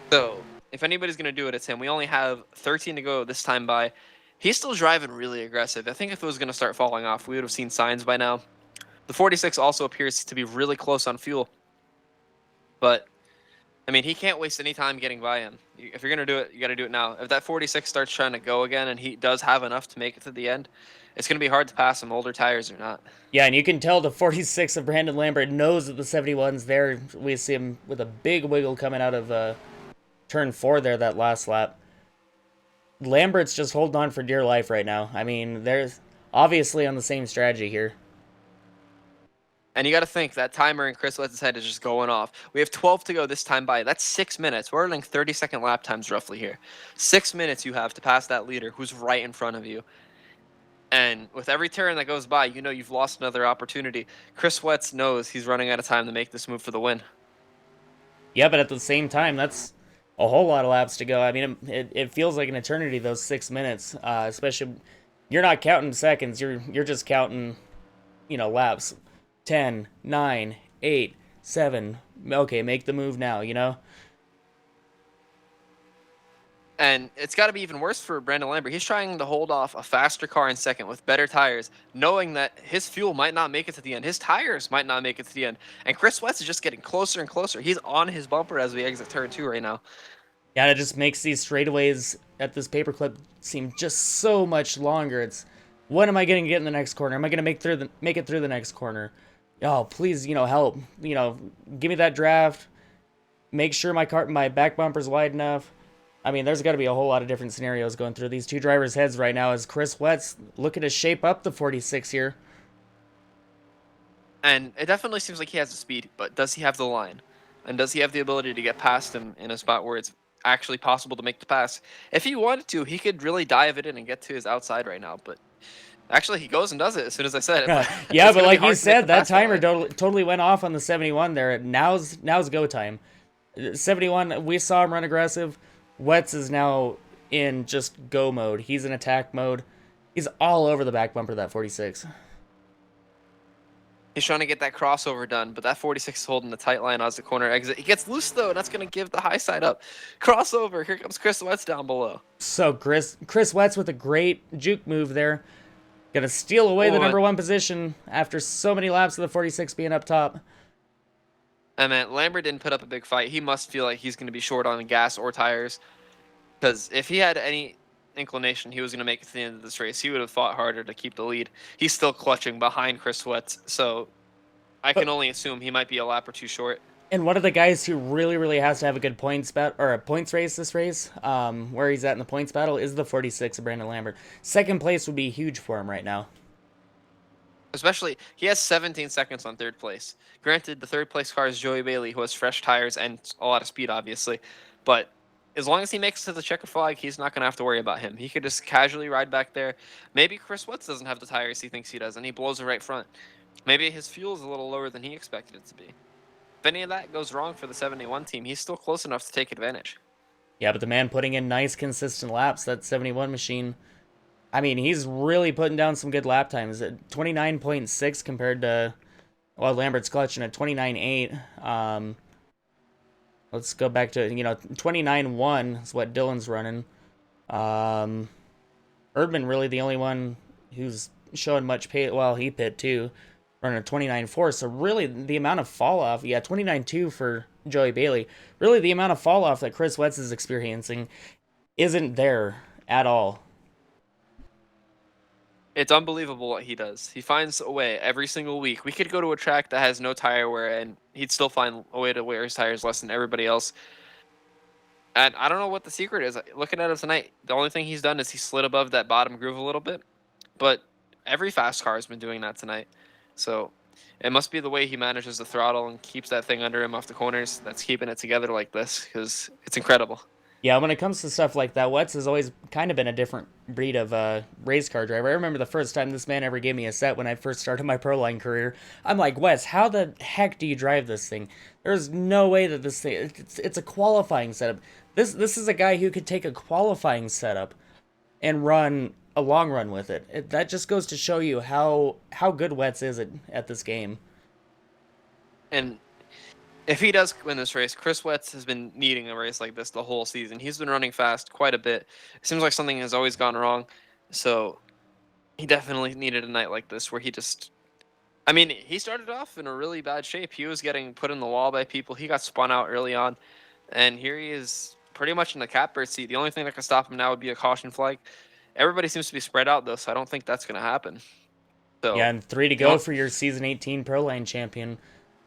So, if anybody's going to do it, it's him. We only have 13 to go this time by. He's still driving really aggressive. I think if it was going to start falling off, we would have seen signs by now. The 46 also appears to be really close on fuel. But I mean, he can't waste any time getting by him. If you're going to do it, you got to do it now. If that 46 starts trying to go again and he does have enough to make it to the end, it's going to be hard to pass him, older tires or not. Yeah, and you can tell the 46 of Brandon Lambert knows that the 71's there. We see him with a big wiggle coming out of turn 4 there that last lap. Lambert's just holding on for dear life right now. I mean, there's obviously on the same strategy here. And you got to think that timer in Chris Wetz's head is just going off. We have 12 to go this time by. That's 6 minutes. We're running 30-second lap times roughly here. 6 minutes you have to pass that leader who's right in front of you. And with every turn that goes by, you've lost another opportunity. Chris Wetz knows he's running out of time to make this move for the win. Yeah, but at the same time, that's a whole lot of laps to go. I mean, it feels like an eternity, those 6 minutes. Especially, you're not counting seconds. You're just counting, laps. 10, 9, 8, 7. Okay, make the move now, And it's got to be even worse for Brandon Lambert. He's trying to hold off a faster car in second with better tires, knowing that his fuel might not make it to the end. His tires might not make it to the end. And Chris Wetz is just getting closer and closer. He's on his bumper as we exit turn 2 right now. Yeah, it just makes these straightaways at this paperclip seem just so much longer. It's, when am I going to get in the next corner? Am I going to make it through the next corner? Oh, please, help. Give me that draft. Make sure my back bumper's wide enough. I mean, there's got to be a whole lot of different scenarios going through these two drivers' heads right now as Chris Wetz looking to shape up the 46 here. And it definitely seems like he has the speed, but does he have the line? And does he have the ability to get past him in a spot where it's actually possible to make the pass? If he wanted to, he could really dive it in and get to his outside right now, but actually, he goes and does it as soon as I said it. Yeah, but like you said, that timer totally went off on the 71 there. Now's go time. 71, we saw him run aggressive. Wetz is now in just go mode. He's in attack mode. He's all over the back bumper of that 46. He's trying to get that crossover done, but that 46 is holding the tight line as the corner exit. He gets loose, though, and that's going to give the high side up. Crossover. Here comes Chris Wetz down below. So Chris Wetz with a great juke move there. Gonna steal away the number 1 position after so many laps of the 46 being up top. And man, Lambert didn't put up a big fight. He must feel like he's going to be short on gas or tires. Because if he had any inclination he was going to make it to the end of this race, he would have fought harder to keep the lead. He's still clutching behind Chris Wetz, so I can only assume he might be a lap or 2 short. And one of the guys who really, really has to have a good points race this race, where he's at in the points battle, is the 46 of Brandon Lambert. Second place would be huge for him right now. Especially, he has 17 seconds on 3rd place. Granted, the 3rd place car is Joey Bailey, who has fresh tires and a lot of speed, obviously. But as long as he makes it to the checkered flag, he's not going to have to worry about him. He could just casually ride back there. Maybe Chris Wetz doesn't have the tires he thinks he does, and he blows it right front. Maybe his fuel's a little lower than he expected it to be. If any of that goes wrong for the 71 team, he's still close enough to take advantage. Yeah, but the man putting in nice, consistent laps, that 71 machine, I mean, he's really putting down some good lap times. At 29.6 compared to, well, Lambert's clutching at 29.8. Let's go back to, 29.1 is what Dylan's running. Erdman really the only one who's showing much pace. Well, he pit too, running a 29.4. So really the amount of fall off, yeah, 29.2 for Joey Bailey. Really the amount of fall off that Chris Wetz is experiencing isn't there at all. It's unbelievable what he does. He finds a way every single week. We could go to a track that has no tire wear, and he'd still find a way to wear his tires less than everybody else. And I don't know what the secret is. Looking at him tonight, the only thing he's done is he slid above that bottom groove a little bit. But every fast car has been doing that tonight. So it must be the way he manages the throttle and keeps that thing under him off the corners that's keeping it together like this, because it's incredible. Yeah, when it comes to stuff like that, Wetz has always kind of been a different breed of race car driver. I remember the first time this man ever gave me a set when I first started my Proline career. I'm like, Wetz, how the heck do you drive this thing? There's no way that this thing, it's a qualifying setup. This is a guy who could take a qualifying setup and run a long run with it. That just goes to show you how good Wetz is at this game. And if he does win this race, Chris Wetz has been needing a race like this the whole season. He's been running fast quite a bit. It seems like something has always gone wrong. So he definitely needed a night like this where he just... I mean, he started off in a really bad shape. He was getting put in the wall by people. He got spun out early on. And here he is pretty much in the catbird seat. The only thing that can stop him now would be a caution flag. Everybody seems to be spread out, though, so I don't think that's going to happen. So, Yeah, and 3 to go for your season 18 Proline champion.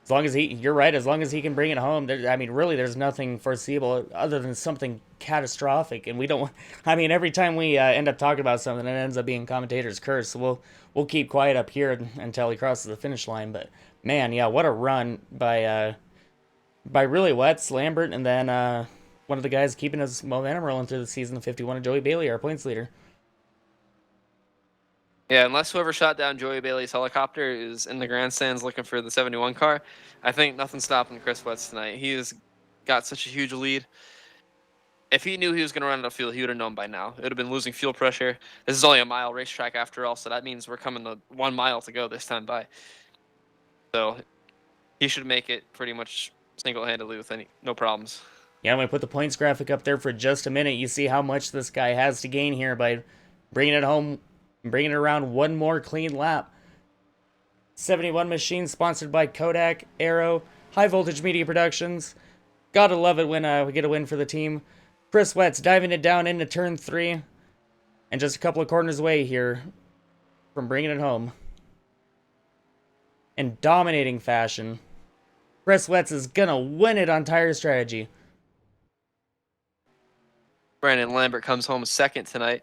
As long as you're right, as long as he can bring it home, I mean, really, there's nothing foreseeable other than something catastrophic. And we don't, I mean, every time we end up talking about something, it ends up being commentator's curse. So we'll keep quiet up here until he crosses the finish line. But man, yeah, what a run by really Wetz, Lambert, and then one of the guys keeping his momentum rolling through the season, the 51 of Joey Bailey, our points leader. Yeah, unless whoever shot down Joey Bailey's helicopter is in the grandstands looking for the 71 car, I think nothing's stopping Chris Wetz tonight. He's got such a huge lead. If he knew he was going to run out of fuel, he would have known by now. It would have been losing fuel pressure. This is only a mile racetrack after all, so that means we're coming to 1 mile to go this time by. So he should make it pretty much single-handedly with no problems. Yeah, I'm going to put the points graphic up there for just a minute. You see how much this guy has to gain here by bringing it home, bringing it around one more clean lap. 71 machine sponsored by Kodak, Aero, High Voltage Media Productions. Gotta love it when we get a win for the team. Chris Wetz diving it down into turn 3. And just a couple of corners away here from bringing it home. In dominating fashion. Chris Wetz is gonna win it on tire strategy. Brandon Lambert comes home second tonight.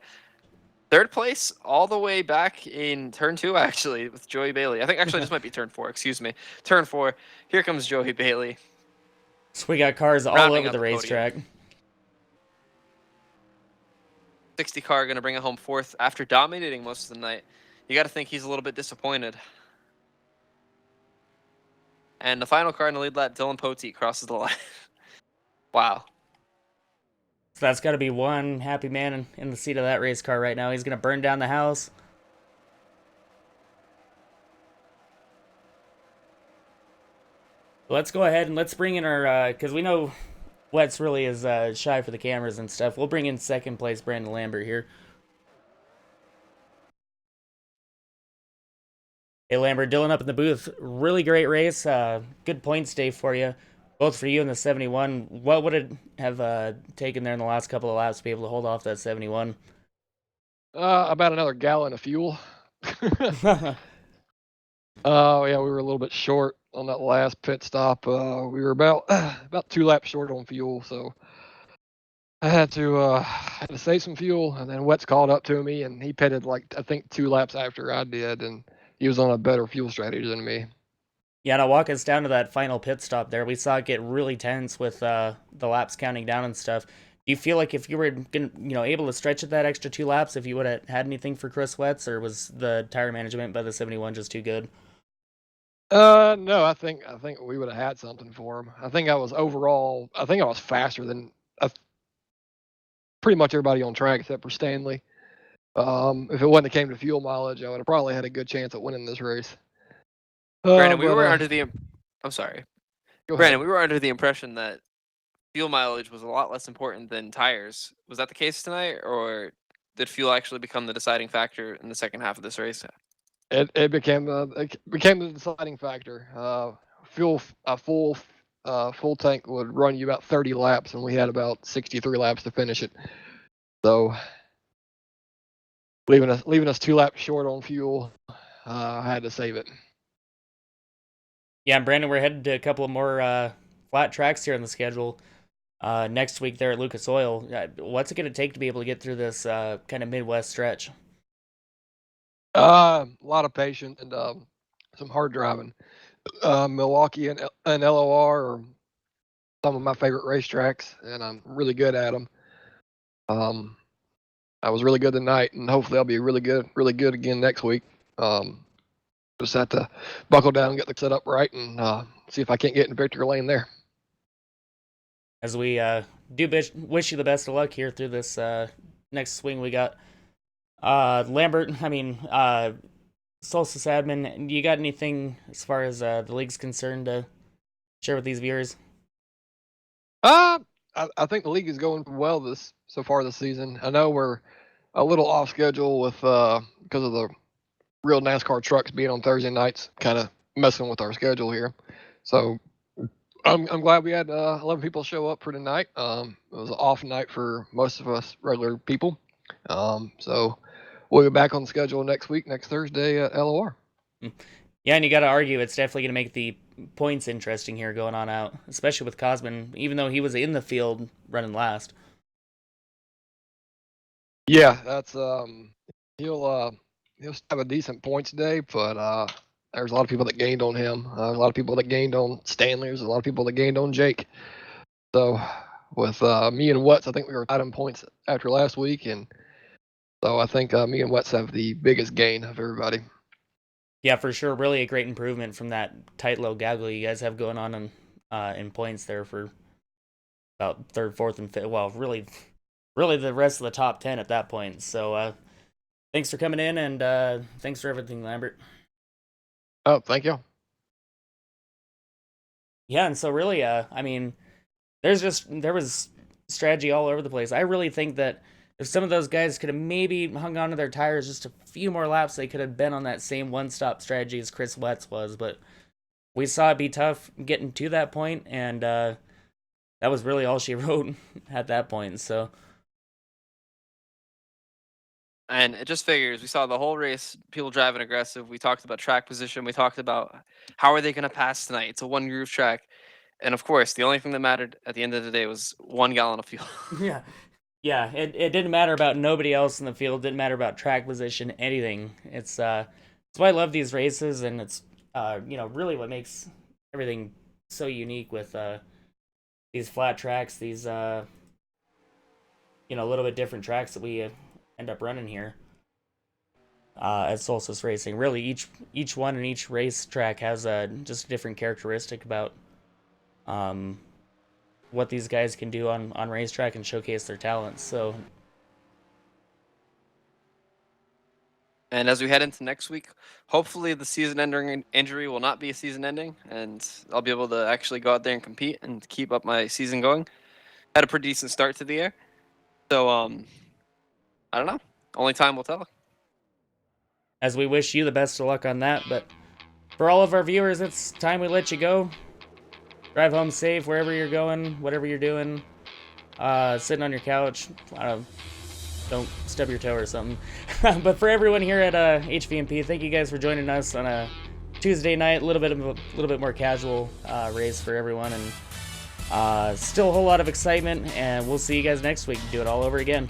Third place all the way back in turn 2, actually, with Joey Bailey. I think actually this might be turn 4, excuse me. Turn 4. Here comes Joey Bailey. So we got cars all over the racetrack. 60 car going to bring it home fourth after dominating most of the night. You got to think he's a little bit disappointed. And the final car in the lead lap, Dylan Poteet crosses the line. Wow. So that's got to be one happy man in the seat of that race car right now. He's going to burn down the house. Let's go ahead and let's bring in our, because we know Wetz really is shy for the cameras and stuff. We'll bring in second place Brandon Lambert here. Hey Lambert, Dylan up in the booth. Really great race. Good points day for you. Both for you and the 71. What would it have taken there in the last couple of laps to be able to hold off that 71? About another gallon of fuel. Yeah, we were a little bit short on that last pit stop. We were about 2 laps short on fuel, so I had to save some fuel. And then Wetz called up to me, and he pitted like I think 2 laps after I did, and he was on a better fuel strategy than me. Yeah, now walk us down to that final pit stop there. We saw it get really tense with the laps counting down and stuff. Do you feel like if you were able to stretch it that extra 2 laps, if you would have had anything for Chris Wetz, or was the tire management by the 71 just too good? No, I think we would have had something for him. I think I was faster than pretty much everybody on track except for Stanley. If it wouldn't have came to fuel mileage, I would have probably had a good chance at winning this race. Brandon, we But were under the. I'm sorry, go Brandon. ahead. We were under the impression that fuel mileage was a lot less important than tires. Was that the case tonight, or did fuel actually become the deciding factor in the second half of this race? It became the deciding factor. Fuel a full tank would run you about 30 laps, and we had about 63 laps to finish it. So leaving us 2 laps short on fuel, I had to save it. Yeah, and Brandon, we're headed to a couple of more flat tracks here on the schedule. Next week there at Lucas Oil. What's it going to take to be able to get through this kind of Midwest stretch? A lot of patience and some hard driving. Milwaukee and LOR are some of my favorite racetracks, and I'm really good at them. I was really good tonight, and hopefully I'll be really good again next week. Just have to buckle down and get the setup right, and see if I can't get in victory lane there. As we do wish you the best of luck here through this next swing we got. Lambert, Solstice admin, you got anything as far as the league's concerned to share with these viewers? I think the league is going well so far this season. I know we're a little off schedule with because of the real NASCAR trucks being on Thursday nights, kind of messing with our schedule here. So I'm glad we had 11 people show up for tonight. It was an off night for most of us regular people. So we'll be back on the schedule next Thursday at LOR. Yeah, and you got to argue it's definitely going to make the points interesting here going on out, especially with Cosman, even though he was in the field running last. Yeah, that's he'll have a decent points day, but there's a lot of people that gained on him. A lot of people that gained on Stanley. There's a lot of people that gained on Jake. So with me and Wetz, I think we were tied in points after last week, and so I think me and Wetz have the biggest gain of everybody. Yeah, for sure. Really a great improvement from that tight low gaggle you guys have going on in points there for about third, fourth, and fifth. Well, really the rest of the top 10 at that point. So thanks for coming in, and thanks for everything, Lambert. Oh, thank you. Yeah, and so really, there was strategy all over the place. I really think that if some of those guys could have maybe hung on to their tires just a few more laps, they could have been on that same one-stop strategy as Chris Wetz was. But we saw it be tough getting to that point, and that was really all she wrote at that point. So, and it just figures. We saw the whole race, people driving aggressive. We talked about track position. We talked about how are they going to pass tonight. It's a one-groove track. And, of course, the only thing that mattered at the end of the day was 1 gallon of fuel. Yeah, it didn't matter about nobody else in the field. Didn't matter about track position, anything. It's why I love these races, and it's really what makes everything so unique with these flat tracks, these a little bit different tracks that we end up running here at Solstice Racing. Really, each one and each race track has just a different characteristic about what these guys can do on racetrack and showcase their talents. So, and as we head into next week, hopefully the season-ending injury will not be a season-ending, and I'll be able to actually go out there and compete and keep up my season going. Had a pretty decent start to the year, so I don't know. Only time will tell. As we wish you the best of luck on that, but for all of our viewers, it's time we let you go. Drive home safe wherever you're going, whatever you're doing. Sitting on your couch. Don't stub your toe or something. But for everyone here at HVMP, thank you guys for joining us on a Tuesday night. A little bit more casual race for everyone, and still a whole lot of excitement. And we'll see you guys next week. Do it all over again.